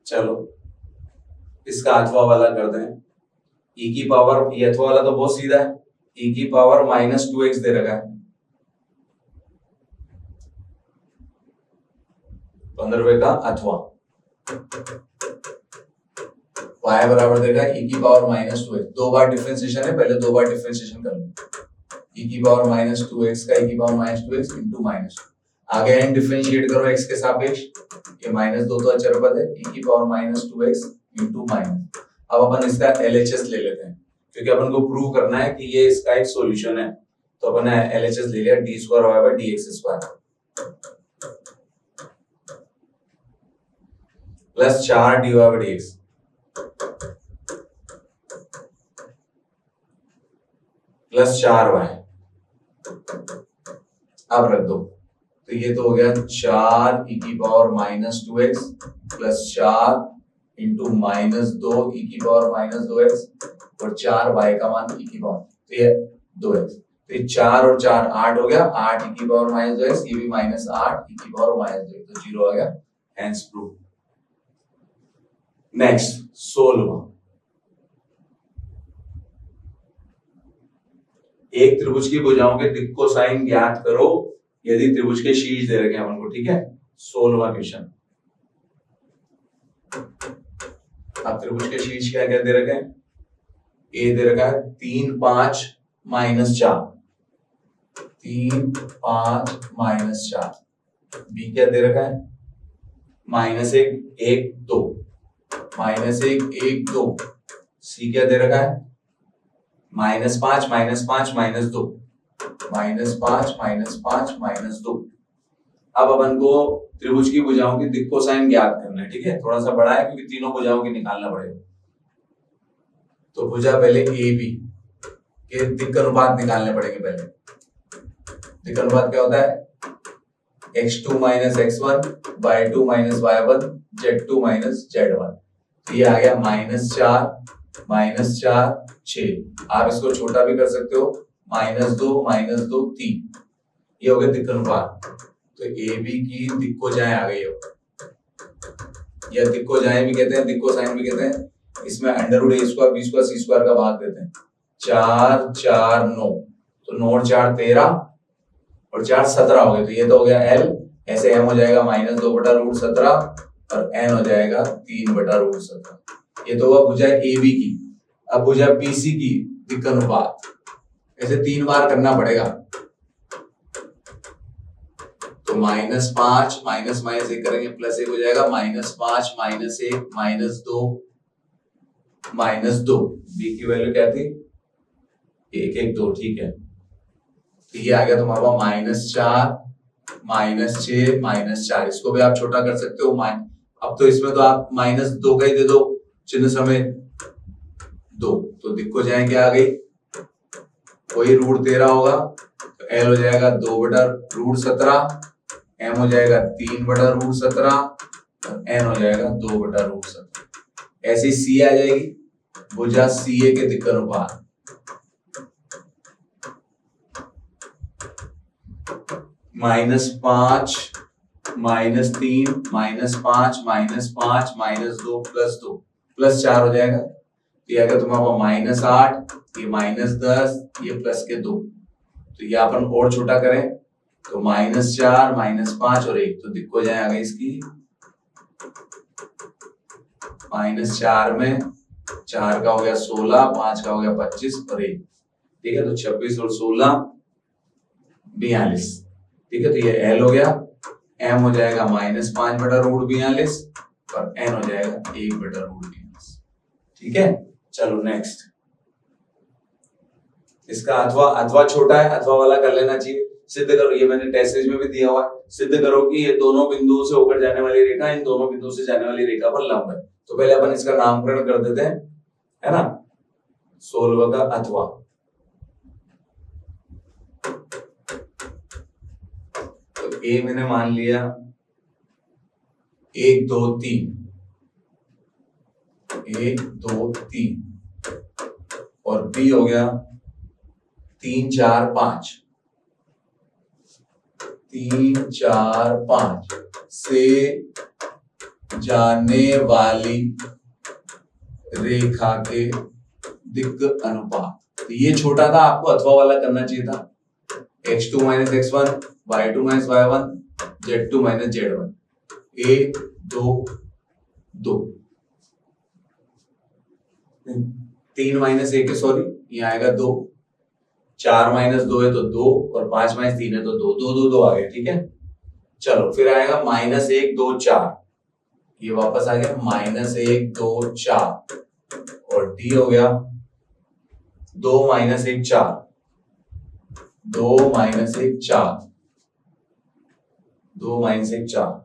चलो इसका अथवा वाला करते हैं, e की पावर, ये अथवा वाला तो बहुत सीधा है, e की पावर माइनस 2x दे रखा है, 15वें का अथवा, y बराबर देगा e की पावर माइनस 2x, दो बार डिफरेंशिएशन है, पहले दो बार डिफरेंशिएशन कर लो, e की पावर माइनस 2x का e की power minus 2x into minus, आगे n डिफरेंशिएट करो x के सापेक्ष, ये माइनस 2 तो अचर पद है, e की power minus 2x into minus. अब अपन इसका LHS ले लेते हैं, क्योंकि अपन को प्रूव करना है कि ये इसका एक सॉल्यूशन है, तो अपन ने LHS ले लिया, d square y by dx square plus 4 dy by dx plus 4y, अब रख दो, तो ये तो हो गया 4 e की power minus 2x plus 4 into minus 2 e की पावर माइनस 2x और 4 y का मान e की पावर, तो ये 2x, तो ये 4 और 4 8 हो गया, 8 e की पावर माइनस 2x, ये भी माइनस 8 e की पावर माइनस 2x, तो 0 आ गया, हेंस प्रूव। नेक्स्ट 16वां, एक त्रिभुज की भुजाओं के दिक् कोसाइन ज्ञात करो यदि त्रिभुज के शीर्ष दे रखे हैं अपन को, ठीक है। 16वां क्वेश्चन। अब त्रिभुज के शीर्ष क्या क्या दे रखे हैं, ए दे रखा है 3 5 माइनस 4, 3 5 माइनस 4, बी क्या दे रखा है माइनस 1 1 2, माइनस 1 1 2, सी क्या दे रखा है minus 5 minus 5 minus 2, minus 5 minus 5 minus 2। अब अपन को त्रिभुज की भुजाओं की दिक् कोसाइन ज्ञात करना है, ठीक है। थोड़ा सा बड़ा है क्योंकि तीनों भुजाओं की निकालना पड़ेगा। तो भुजा पहले ए बी के दिक् अनुपात निकालने पड़ेंगे। पहले दिक् अनुपात क्या होता है, x2 minus x1 y2 minus y1 z2 minus z1। तो ये आ गया -4 6। आप इसको छोटा भी कर सकते हो, -2 3। ये हो गया दिक् अनुपात। तो ए बी की दिक् कोसाइन आ गई है, या दिक् कोसाइन भी कहते हैं, दिक् कोसाइन भी कहते हैं। इसमें under root a square B square C square का भाग देते हैं। 4 4 9, तो 9 और 4 13 और 4 17 हो गए। तो ये तो हो गया एल, ऐसे एम हो जाएगा -2/√17 और एन हो जाएगा 3/√17। ये तो हुआ भुजा ए बी की। अब भुजा बी सी की दिक् अनुपात, ऐसे 3 बार करना पड़ेगा। तो -5 माइनस माइनस 1 करेंगे प्लस 1 हो जाएगा, -5 -1 -2 बी की वैल्यू क्या थी 1 1 2, ठीक है। तो ये आ गया तुम्हारा -4 -6 -4। इसको भी आप छोटा कर सकते हो। अब तो इसमें तो आप -2 का ही दे दो चिन्ह समेत 2, तो दिक् कोसाइन क्या आ गई, वही √13 होगा। तो एल हो जाएगा 2/√17, एम हो जाएगा 3/√17 और एन हो जाएगा 2/√17। ऐसी सी आ जाएगी भुजा सी ए के दिक् अनुपात। -5 -3 -5 -5 -2 +2 +4 हो जाएगा। ये अगर तुम्हारा -8, ये -10, ये प्लस के 2, तो ये अपन और छोटा करें तो -4 -5 और 1, तो दिक् कोसाइन आ गई इसकी -4 में 4 का हो गया 16, 5 का हो गया 25 और 1, ठीक है। तो 26 और 16 42, ठीक है। तो ये एल हो गया, एम हो जाएगा -5/√42 और एन हो जाएगा 1/√42, ठीक है। चलो नेक्स्ट, इसका अथवा छोटा है, अथवा वाला कर लेना चाहिए। सिद्ध करो, ये मैंने टेस्ट सीरीज में भी दिया हुआ है। सिद्ध करो कि ये दोनों बिंदुओं से होकर जाने वाली रेखा इन दोनों बिंदुओं से जाने वाली रेखा पर लंब है। तो पहले अपन इसका नामकरण कर देते हैं, है ना। 16 का अथवा, तो ए मैंने मान लिया 1 2 3, 1 2 3 और बी हो गया 3 4 5, 3 4 5 से जाने वाली रेखा के दिक् अनुपात। तो ये छोटा था, आपको अथवा वाला करना चाहिए था। x2 minus x1 y2 minus y1 z2 minus z1, 1 2 2, 3 minus 1 है, सॉरी ये आएगा 2, 4 माइनस 2 है तो 2 और 5 माइनस 3 है तो 2 2 2 2 आ गया, ठीक है। चलो फिर आएगा -1 2 4, ये वापस आ गया -1 2 4 और डी हो गया 2 -1 4, 2 -1 4, 2 -1 4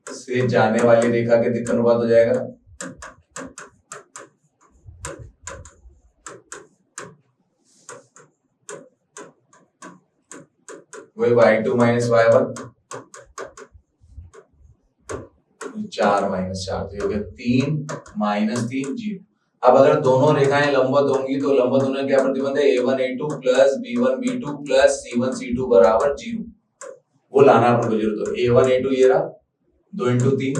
से जाने वाली रेखा के दिक् अनुपात हो जाएगा वही y2 माइनस y1, 4 माइनस 4, तो ये हो गया 3 माइनस 3 0। अब अगर दोनों रेखाएं लंबवत होंगी तो लंबवत होने का क्या प्रतिबंध है, a1 a2 plus b1 b2 plus c1 c2 बराबर 0, वो लाना अपन को जरूरत है। a1 a2 ये रहा 2 into 3,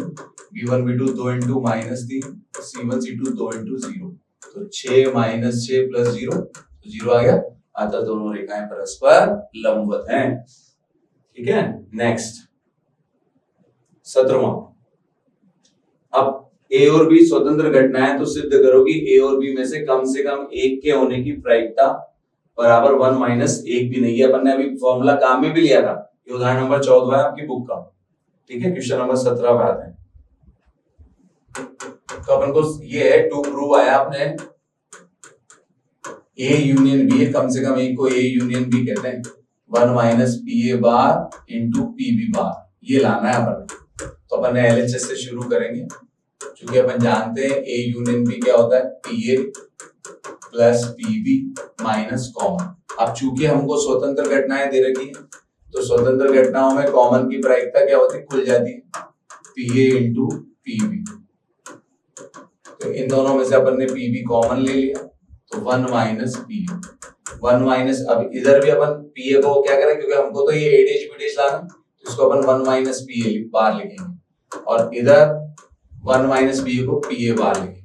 b1 b2 2 into minus 3, c1 c2 2 into 0, तो 6 माइनस 6 प्लस 0, तो 0 आ गया, अतः दोनों रेखाएं परस्पर लंबवत हैं। ठीक है, नेक्स्ट 17वां। अब ए और बी स्वतंत्र घटनाएं तो सिद्ध करो कि ए और बी में से कम एक के होने की प्रायिकता बराबर 1 माइनस 1 भी नहीं है। अपन ने अभी फॉर्मूला काम में भी लिया था, ये उदाहरण नंबर 14 है आपकी बुक का। ठीक है, क्वेश्चन नंबर 17 पे आते हैं। तो अपन को ये है टू प्रूव आया आपने ए यूनियन बी, कम से कम एक को ए यूनियन बी कहते हैं, 1 minus P A bar into P B bar, ये लाना है अपन। तो अपन ने एलएचएस से शुरू करेंगे, क्योंकि अपन जानते हैं ए यूनियन बी क्या होता है, P A plus P B minus common. अब चूंकि हमको स्वतंत्र घटनाएं दे रखी है, तो स्वतंत्र घटनाओं में कॉमन की प्रायिकता क्या होती है, खुल जाती है, P A into P B. तो इन दोनों में से अपन ने पी बी कॉमन ले लिया, तो 1 माइनस पी ए, 1 माइनस, अब इधर भी अपन पी ए को क्या करें, क्योंकि हमको तो ये ए डैश बी डैश लाना, तो इसको अपन 1 माइनस पी ए बार लिखेंगे, और इधर 1 माइनस पी ए को पी ए बार लिखेंगे।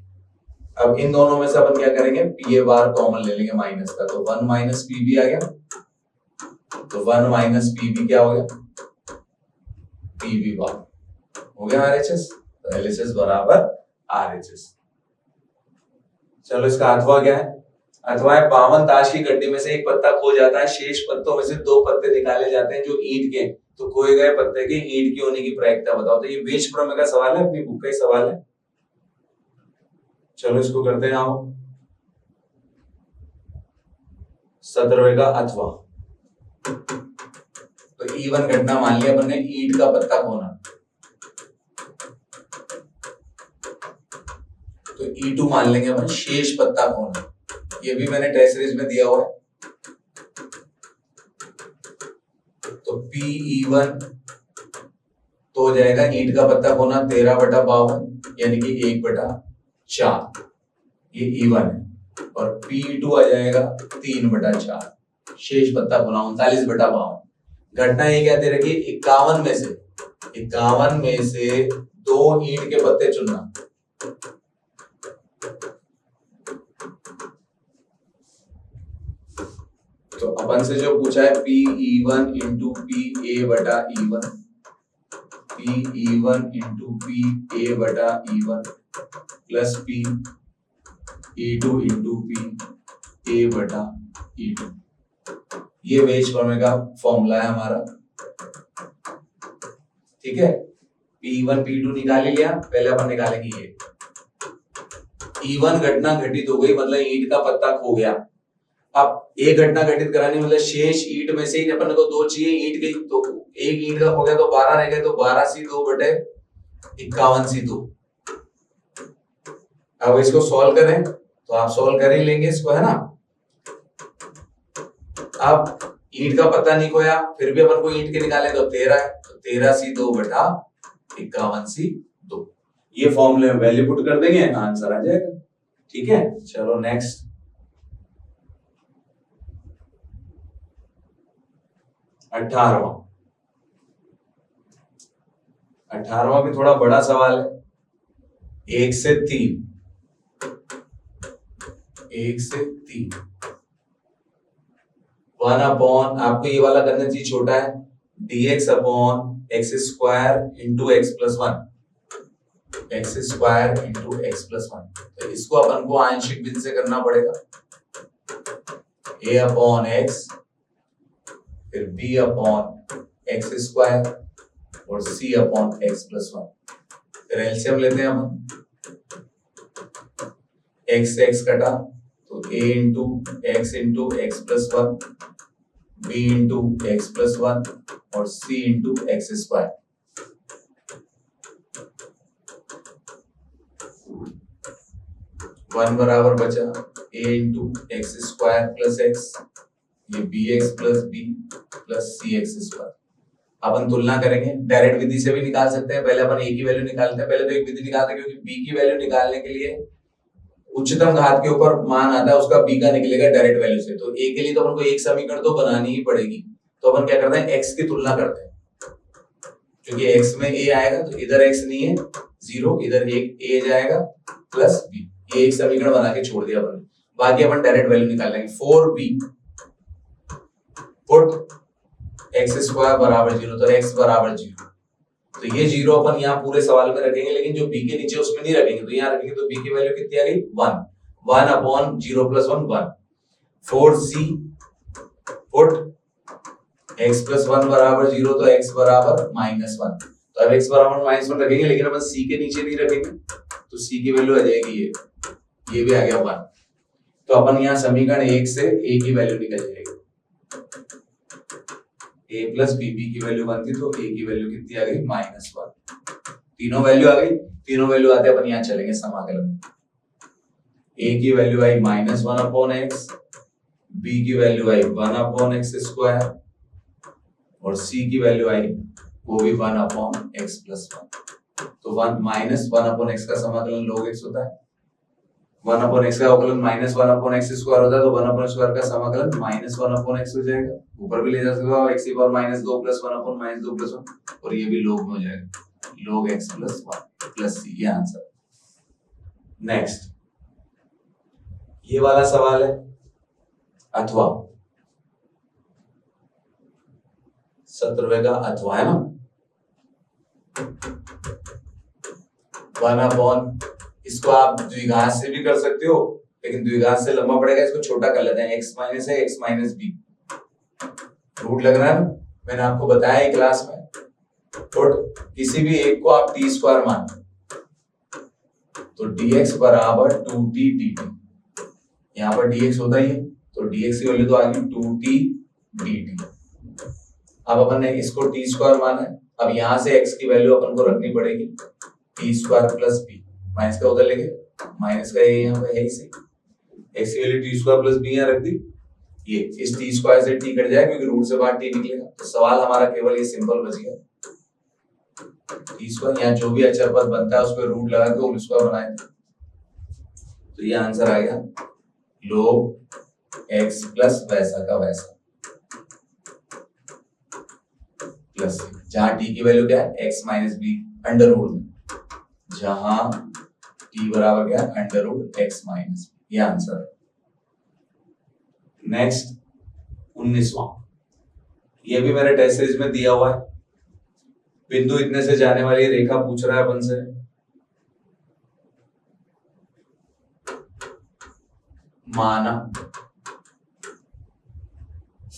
अब इन दोनों में से अपन क्या करेंगे, पी ए बार कॉमन ले लेंगे माइनस का, तो 1 माइनस पी बी आ गया, तो 1 माइनस पी बी क्या हो गया, पी बी बार हो गया आरएचएस, तो एलएचएस बराबर आरएचएस। चलो इसका अथवा क्या है, अथवा है 52 ताश की गड्डी में से एक पत्ता खो जाता है, शेष पत्तों में से 2 पत्ते निकाले जाते हैं जो ईंट के, तो खोए गए पत्ते के ईंट की होने की प्रायिकता बताओ। तो ये वेज प्रमेय का सवाल है, अपनी बुक का ही सवाल है। चलो इसको करते हैं आओ। 17वें का अथवा, तो E1 घटना मान लिया अपन ने, ईंट का पत्ता खोना, तो E2 मान लेंगे अपन, शेष पत्ता खोना, ये भी मैंने टेस्ट सीरीज में दिया हुआ है। तो PE1 तो हो जाएगा ईंट का पत्ता खोना 13/52 यानी कि 1/4, ये E1 है, और PE2 आ जाएगा 3/4, शेष पत्ता खोना 39/52। घटना ये क्या दे रखी, 51 में से 2 ईंट के पत्ते चुनना। तो अपन से जो पूछा है PE1 into PA/E1, PE1 into PA/E1 plus PE2 into PA/E2, ये वेज प्रमेय का फॉर्मूला है हमारा। ठीक है, P1 P2 निकाल लिया, पहले अपन निकालेंगे ये E1 घटना घटित हो गई, मतलब ईंट का पत्ता खो गया। अब एक घटना घटित करानी, मतलब शेष ईंट में से ही अपन को 2 चाहिए, ईंट गई तो एक ईंट का हो गया, तो 12 रह गए, तो 12c2/51c2। अब इसको सॉल्व करें, तो आप सॉल्व कर ही लेंगे इसको, है ना। अब ईंट का पत्ता नहीं खोया, फिर भी अपन को ईंट के निकाले, तो 13 है, तो 13c2/51c2, ये फॉर्मूले में वैल्यू पुट कर देंगे, आंसर आ जाएगा। ठीक है, चलो नेक्स्ट 18वां भी थोड़ा बड़ा सवाल है। 1 से 3, 1 अपॉन, आपको ये वाला करना चाहिए छोटा है, dx upon x square into x plus 1, x square into x plus 1। तो इसको अपन को आंशिक भिन्न से करना पड़ेगा, a अपॉन x, फिर b अपॉन x स्क्वायर और c अपॉन x प्लस 1। फिर एलसीएम लेते हैं हम, x से x कटा, तो a into x plus 1, b into x plus 1 और c into x square. One बराबर बचा a into x square plus x, ये bx प्लस b प्लस सी एक्स स्क्वायर। अपन तुलना करेंगे, डायरेक्ट विधि से भी निकाल सकते हैं। पहले अपन ए की वैल्यू निकालते हैं, पहले तो एक विधि निकालते हैं, क्योंकि बी की वैल्यू निकालने के लिए उच्चतम घात के ऊपर मान आता है उसका बी का निकलेगा डायरेक्ट वैल्यू से। तो ए के लिए तो अपन को एक समीकरण तो बनानी ही पड़ेगी। तो अपन क्या करते हैं, एक्स की तुलना करते हैं, क्योंकि एक्स में ए आएगा तो इधर एक्स नहीं है, जीरो, इधर एक ए जाएगा प्लस बी। ये एक समीकरण बना के छोड़ दिया अपन। बाकी अपन डायरेक्ट वैल्यू निकाल लेंगे। 4b पुट एक्स स्क्वायर बराबर 0, तो एक्स बराबर 0। तो ये 0 अपन यहाँ पूरे सवाल में रखेंगे, लेकिन जो b के नीचे उसमें नहीं रखेंगे। तो यहाँ रखेंगे तो b की वैल्यू कितनी आ गई, 1। 1 upon 0 plus 1 1। 4c put x plus 1 बराबर 0, तो x बराबर -1। तो अब x बराबर -1 रखेंगे, लेकिन अपन c के नीचे नहीं रखेंगे, तो c की वैल्यू आ जाएगी ये भी आ गया 1। तो अपन यहाँ समीकरण 1 से a की वैल्यू निकल जाएगी, a प्लस b की वैल्यू 1 थी, तो a की वैल्यू कितनी आ गई, -1। तीनों वैल्यू आ गई। तीनों वैल्यू आते अपन यहाँ चलेंगे समाकलन में। a की वैल्यू आई -1 अपॉन x, b की वैल्यू आई 1 अपॉन x स्क्वायर, और c की वैल्यू आई वो भी 1 अपॉन x प्लस 1। तो 1 अपॉन x का समाकलन log x होता है, 1 अपॉन x का अवकलन -1 अपॉन x स्क्वायर होता है, तो 1 अपॉन स्क्वायर का समाकलन -1 अपॉन x हो जाएगा। ऊपर भी ले जा सकते हो x की पावर -2 प्लस 1 अपॉन -2 प्लस 1, और ये भी log में हो जाएगा, log x plus 1 plus c। ये आंसर। नेक्स्ट ये वाला सवाल है, अथवा 17वें का अथवा है ना। 1 अपॉन, इसको आप द्विघात से भी कर सकते हो, लेकिन द्विघात से लंबा पड़ेगा, इसको छोटा कर लेते हैं। x माइनस है, x माइनस बी, रूट लग रहा है ना, मैंने आपको बताया क्लास में। तो किसी भी एक को आप टी स्क्वायर मान, तो dx बराबर 2t dt। यहाँ पर dx होता ही है, तो dx की वैल्यू तो आ गई 2t dt। अब अपन ने इसको टी स्क्वायर माना है, अब यहाँ से x की वैल्यू अपन को रखनी पड़ेगी t square plus B. Minus का उधर लेंगे, माइनस का ये यहाँ पे है ही सही, x की value t square plus B यहाँ रख दी। ये इस टी स्क्वायर से टी कट जाएगा, क्योंकि रूट से बाहर टी निकलेगा। तो सवाल हमारा केवल ये सिंपल बच गया, टी स्क्वायर, यहाँ जो भी अचर पद बनता है उस पर रूट लगा के होल स्क्वायर बनाए। तो ये आंसर आ गया log x प्लस वैसा का वैसा प्लस, जहां t की वैल्यू क्या है, x minus B under root में, जहां t बराबर क्या है, under root x minus B. ये आंसर है। नेक्स्ट 19वां, ये भी मेरे टेस्ट सीरीज में दिया हुआ है। बिंदु इतने से जाने वाली रेखा पूछ रहा है अपन से। माना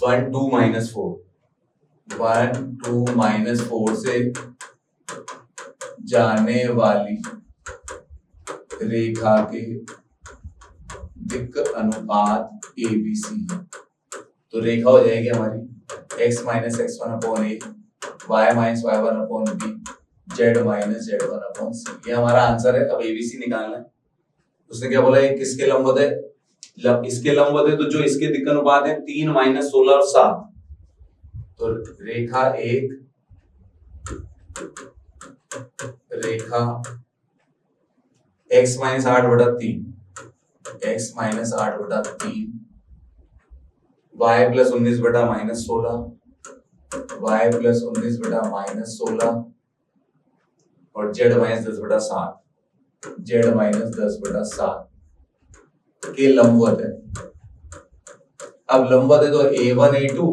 1 2 -4, 1 2 -4 से जाने वाली रेखा के दिक् अनुपात ABC है। तो रेखा हो जाएगी हमारी x minus x1 upon a, y minus y1 upon b, z minus z1 upon c। ये हमारा आंसर है। अब ABC निकालना है। उसने क्या बोला, ये किसके लंबवत है, इसके लंबवत है, तो जो इसके दिक् अनुपात है 3 माइनस 16 और 7, तो रेखा एक, रेखा x minus 8/3, x minus 8/3, y plus 19/-16, y plus 19/-16, और z माइनस 10/7, z माइनस 10/7 के लंबवत है। अब लंबवत है तो a1 a2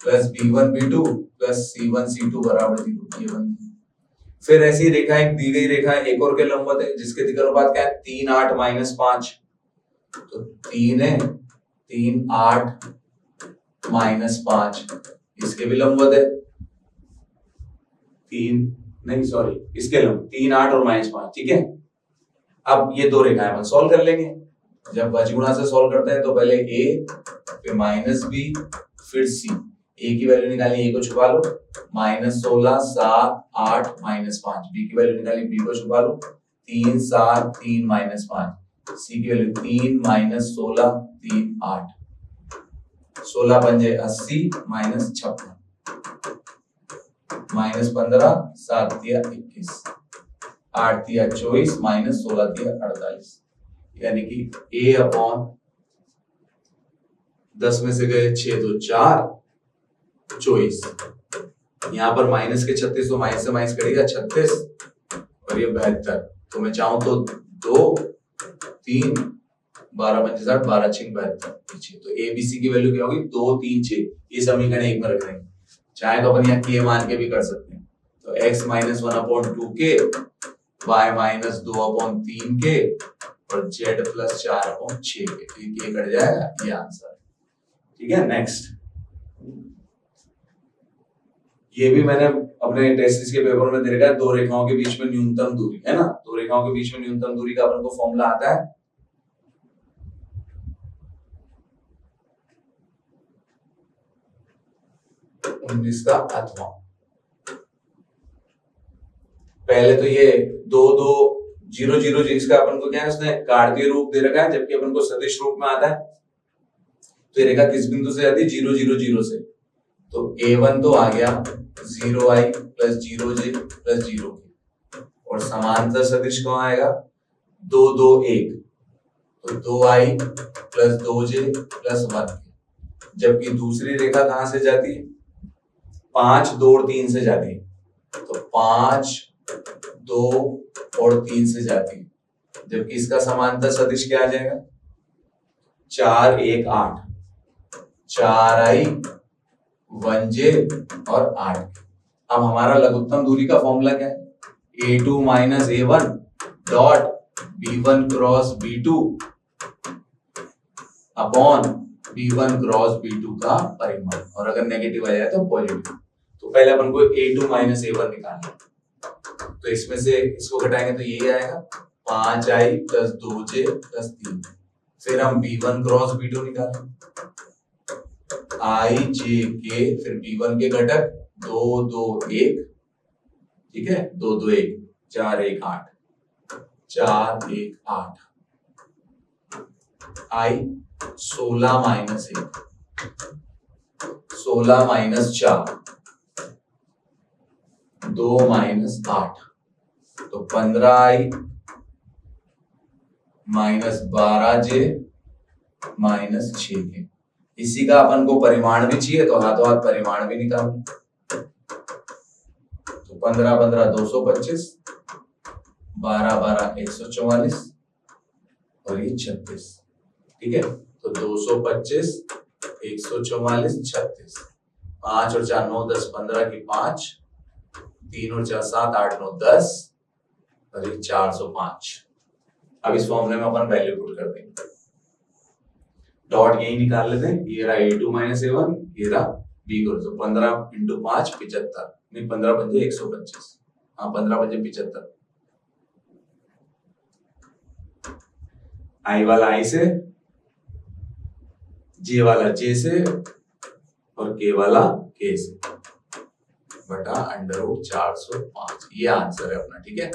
plus b1 b2 plus c1 c2 बराबर 0। फिर ऐसी रेखा एक दी गई रेखा है एक और के लंबवत है, जिसके दिक् अनुपात क्या है, 3 8 -5, तो 3 है, 3 8 -5, इसके भी लंबवत है 3 नहीं सॉरी इसके लंब 3 8 और -5। ठीक है, अब ये दो रेखाएं अपन सॉल्व कर लेंगे। जब बजगुणा से सॉल्व करते हैं तो पहले a फिर -b फिर c। a की वैल्यू निकाली, a को छुपा लो, -16 7 8 -5, b की वैल्यू निकाली, b को छुपा लो, 3 7 3 -5, c की वैल्यू 3 -16 3 8। 16 पंजे 80 माइनस 56 माइनस 15 7 तिया 21 8 तिया 24 माइनस 16 तिया 48 यानी कि a अपॉन 10 में से गए 6 तो 4 24 यहाँ पर माइनस के 36 तो माइनस से माइनस करेगा 36 और ये 72 तो मैं चाहूं तो 2 3 12 पंचे 60 12 6 72 तो ए बी सी की वैल्यू क्या होगी 2 3 6 ये समीकरण एक में रख देंगे चाहे तो अपन यहाँ के मान के भी कर सकते हैं तो x माइनस 1 अपॉन 2 के y माइनस 2 अपॉन 3 के और z प्लस 4 अपॉन 6 के ये कट जाएगा ये आंसर ठीक है। नेक्स्ट ये भी मैंने अपने टेस्ट के पेपर में दे रखा है दो रेखाओं के बीच में न्यूनतम दूरी है ना दो रेखाओं के बीच में न्यूनतम दूरी का अपन को फॉर्मूला आता है का अथवा पहले तो ये 2 2 0 0 जिसका अपन को क्या है उसने कार्तीय रूप दे रखा है जबकि अपन को सदिश रूप में आता है तो ये रेखा किस बिंदु से आती है 0 0 0 से तो a1 तो आ गया 0i plus 0j plus 0k और समांतर सदिश कौन आएगा 2 2 1 तो 2i plus 2j plus 1k जबकि दूसरी रेखा कहां से जाती है 5 2 और 3 से जाती है तो 5 2 और 3 से जाती है जबकि इसका समांतर सदिश क्या आ जाएगा 4 1 8 4i 1j और 8 अब हमारा लघुत्तम दूरी का फॉर्मूला क्या है a2 minus a1 dot b1 cross b2 upon b1 cross b2 का परिमाण और अगर नेगेटिव आ जाए तो पॉजिटिव तो पहले अपन को a2 माइनस a1 निकालना तो इसमें से इसको घटाएंगे तो यही आएगा 5i प्लस 2j प्लस 3 फिर हम b1 क्रॉस b2 निकालेंगे i j k फिर b1 के घटक 2 2 1 ठीक है 2 2 1 4 1 8 4 1 8 i 16 माइनस 1 16 माइनस 4 2 माइनस 8 तो 15i minus 12j minus 6k इसी का अपन को परिमाण भी चाहिए तो हाथों हाथ परिमाण भी निकालो तो 15 15 225 12 12 144 और ये 36 ठीक है तो 225 144 36 5 और 4 9 10 15 की 5 3 और 4 7 8 9 10 और ये 405 अब इस फॉर्मूले में अपन वैल्यू पुट कर देंगे डॉट यही निकाल लेते हैं ये रहा a2 माइनस a1 ये रहा b को तो 15 इंटू 5 75 नहीं 15 पंजे 125 हाँ 15 पंजे 75 i वाला i से j वाला j से और k वाला k से बटा अंडर रूट 405 ये आंसर है अपना ठीक है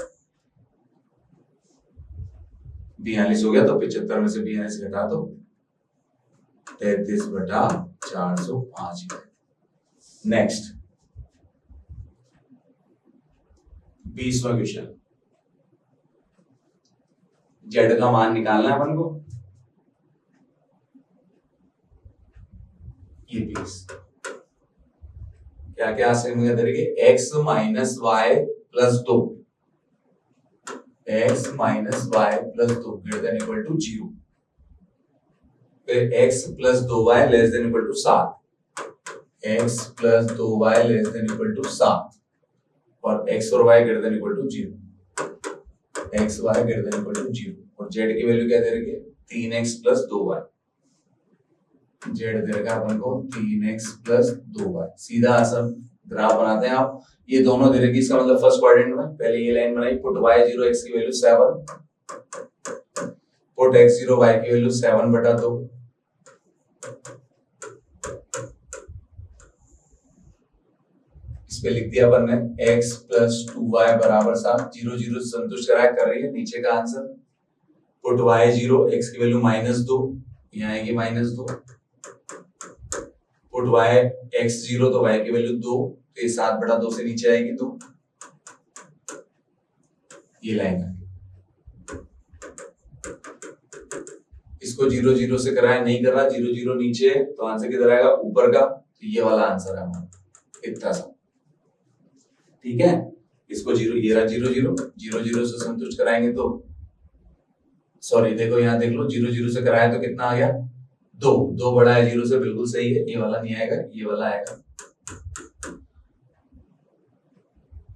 42 हो गया तो 75 में से 42 घटा दो 33 बटा 405 नेक्स्ट 20वां क्वेश्चन जेड का मान निकालना है अपन को ये 20 क्या क्या समीकरण तरीके x minus y plus 2 x minus y plus 2 greater than equal to 0 फिर x plus 2y less than equal to 7 x plus 2y less than equal to 7 और x और y greater than equal to 0 x y greater than equal to 0 और z की वैल्यू क्या दे रखी है 3x प्लस 2y z दे रखा है अपन को 3x प्लस 2y सीधा आसान ग्राफ बनाते हैं आप ये दोनों दे रखी इसका मतलब फर्स्ट क्वाड्रेंट में पहले ये लाइन बनाई पुट y0 x की वैल्यू 7 पुट x0 y की वैल्यू 7 बटा 2 इस पे लिख दिया अपन ने x प्लस 2y बराबर 7 0 0 संतुष्ट करा कर रही है नीचे का आंसर पुट y0 x की वैल्यू -2 यहाँ आएगी -2 पुट y x 0 तो y की वैल्यू 2, तो ये 7/2 से नीचे आएगी 2, ये लाइन है। इसको 0 0 से कराया, नहीं कर रहा, 0 0 नीचे तो आंसर किधर आएगा, ऊपर का, तो ये वाला आंसर है हमारा, इतना सा। ठीक है, इसको 0 ये रहा 0 0 0 0 से संतुष्ट कराएंगे तो सॉरी देखो यहाँ देख लो, 0 0 से कराया तो कितना आ गया 2, 2 बड़ा है 0 से, बिल्कुल सही है, ये वाला नहीं आएगा, ये वाला आएगा,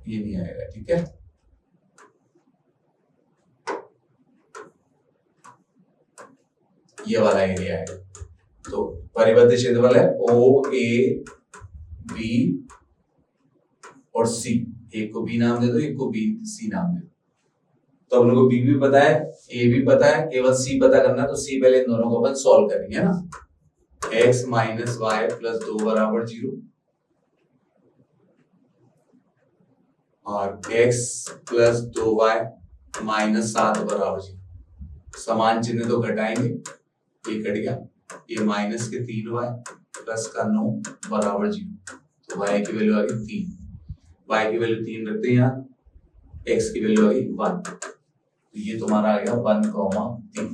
ये नहीं आएगा। ठीक है, ये वाला एरिया है। तो परिबद्ध क्षेत्रफल है ओ ए बी और सी, एक को बी नाम दे दो, एक को बी सी नाम दे दो। तो हम लोग को बी भी पता है, ए भी पता है, केवल सी पता करना, तो सी पहले इन दोनों को अपन सॉल्व करेंगे, है ना। x माइनस वाई प्लस 2 बराबर 0 और x प्लस 2y माइनस 7 बराबर 0। समान चिन्ह तो घटाएंगे, ये कट गया, ये माइनस के 3y प्लस का 9 बराबर 0, तो y की वैल्यू आ गई 3, y की वैल्यू 3 रखते हैं यहाँ, x की वैल्यू आ गई 1, तो ये तुम्हारा आ गया 1,3।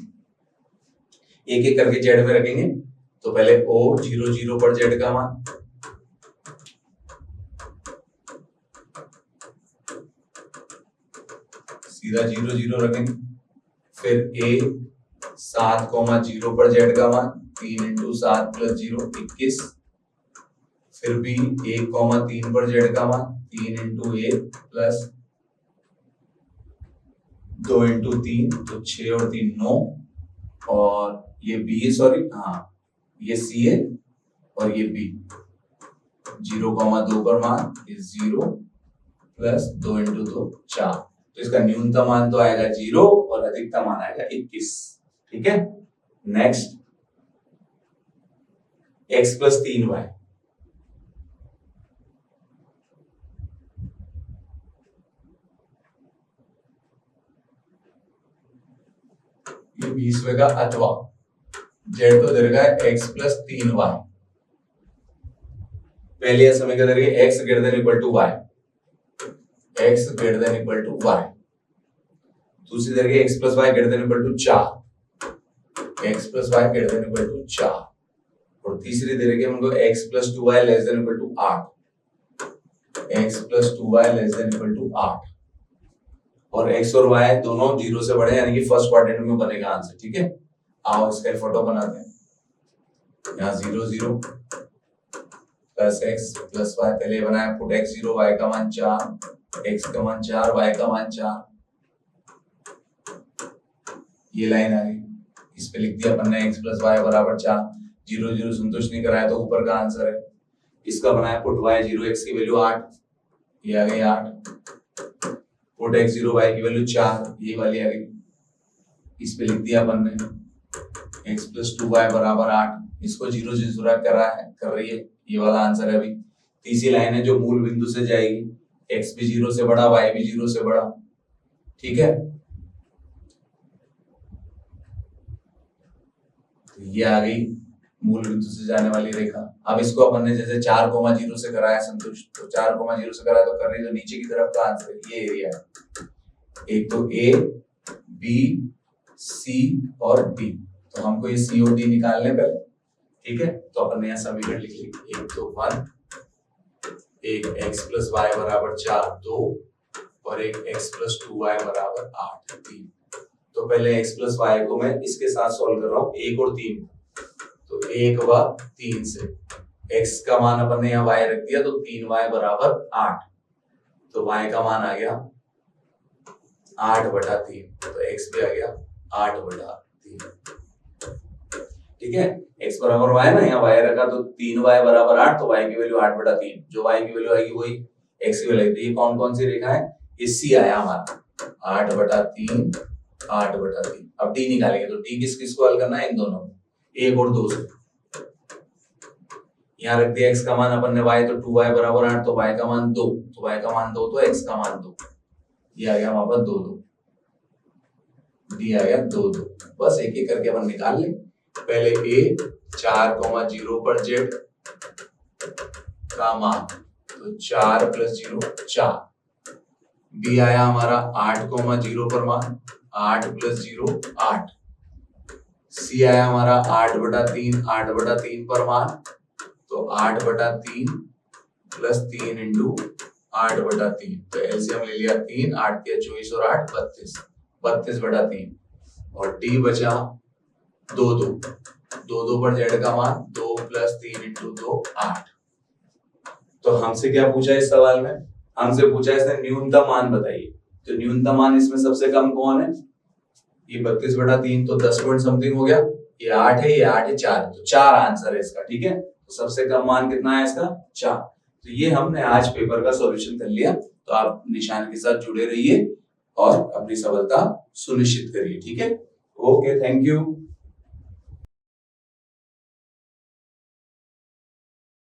एक एक करके जेड में रखेंगे, तो पहले o 0 0 पर जेड का मान, सीधा 0 0 रखेंगे, फिर a 7,0 पर जेड का मान 3 इंटू 7 प्लस 0 21, फिर b 1,3 पर जेड का मान 3 इंटू 1 प्लस 2 इंटू 3, तो 6 और 3 9, और ये b है, सॉरी हाँ ये c है और ये b, 0,2 पर मान 0 प्लस 2 इंटू 2 4, तो इसका न्यूनतम मान तो आएगा 0 और अधिकतम मान आएगा 21। ठीक है, नेक्स्ट x प्लस 3y, ये 20वें का अथवा, z तो दे रखा है x प्लस 3y, पहले समीकरण दे रखी है x greater than equal to y, x greater than equal to y, दूसरी दे रखी है x plus y greater than equal to 4, x plus y greater than equal to 4, और तीसरी दे रखी है हमको x plus 2y less than equal to 8, x plus 2y less than equal to 8, और x और y दोनों 0 से बड़े, यानी कि फर्स्ट क्वाड्रेंट में बनेगा आंसर। ठीक है, आओ इसका फोटो बनाते हैं, यहाँ 0 0 प्लस x प्लस y, पहले बनाया पुट x 0, y का मान 4, x का मान 4, y का मान 4, ये लाइन आ गई, इस पे लिख दिया अपन ने x प्लस y बराबर 4, 0 0 संतुष्ट नहीं कराया तो ऊपर का आंसर है। इसका बनाया पुट y 0, x की वैल्यू 8, ये आ गई 8, पुट x 0, y की वैल्यू 4, ये वाली आ गई, इस पे लिख दिया अपन ने x प्लस 2y बराबर 8, इसको 0 से शुरू कर रही है, ये वाला आंसर है। अभी तीसरी लाइन है जो मूल बिंदु से जाएगी, x भी 0 से बड़ा, y भी 0 से बड़ा। ठीक है, तो ये आ गई मूल बिंदु से जाने वाली रेखा। अब इसको अपन ने जैसे 4,0 से कराया संतुष्ट, तो 4,0 से कराया तो कर रही, तो नीचे की तरफ का आंसर ये एरिया है, एक तो a b c और d, तो हमको ये c और d निकालने पहले। ठीक है, तो अपन ने यहाँ समीकरण लिख ली, एक तो 1, एक x प्लस वाई बराबर 4 2, और एक x प्लस 2y बराबर 8 3। तो पहले x प्लस वाई को मैं इसके साथ सॉल्व कर रहा हूँ, 1 और 3, तो 1 व 3 से x का मान अपन ने यहाँ y रख दिया, तो 3y बराबर 8, तो y का मान आ गया 8/3, तो x भी आ गया 8/3। ठीक है, x बराबर y ना, यहाँ y रखा तो 3y बराबर 8, तो y की वैल्यू 8/3, जो y की वैल्यू आएगी वही x की वैल्यू। ये कौन कौन सी रेखा है, ये c आया हमारा 8/3 8/3। अब d निकालेंगे, तो d किस किस को हल करना है, इन दोनों को, 1 और 2 से। यहाँ रख दिया x का मान अपन ने y, तो 2y बराबर 8, तो y का मान 2, तो y का मान 2, तो x का मान 2, ये आ गया हमारे पास 2 2, d आ गया 2 2। बस एक एक करके अपन निकाल ले। पहले a 4,0 पर z का मान, तो 4 + 0 4। बी आया हमारा 8,0 पर मान, 8 + 0 8। सी आया हमारा 8/3, 8/3 पर मान, तो 8/3 + 3 × 8/3। तो एलसीएम ले लिया 3, 8 के 24 और 8 32, 32/3। और डी बचा 2 2, 2 2 पर जेड का मान 2 + 3 × 2 8। तो हमसे क्या पूछा इस सवाल में? हमसे पूछा इसने न्यूनतम मान बताइए। तो न्यूनतम मान इसमें सबसे कम कौन है? ये 32/3, तो 10 पॉइंट समथिंग हो गया। ये 8 है, ये 8 है, 4, तो 4 आंसर है इसका। ठीक है, तो सबसे कम मान कितना है इसका? 4। तो ये हमने आज पेपर का सॉल्यूशन कर लिया। तो आप निशान के साथ जुड़े रहिए और अपनी सफलता सुनिश्चित करिए। ठीक है, ओके, थैंक यू।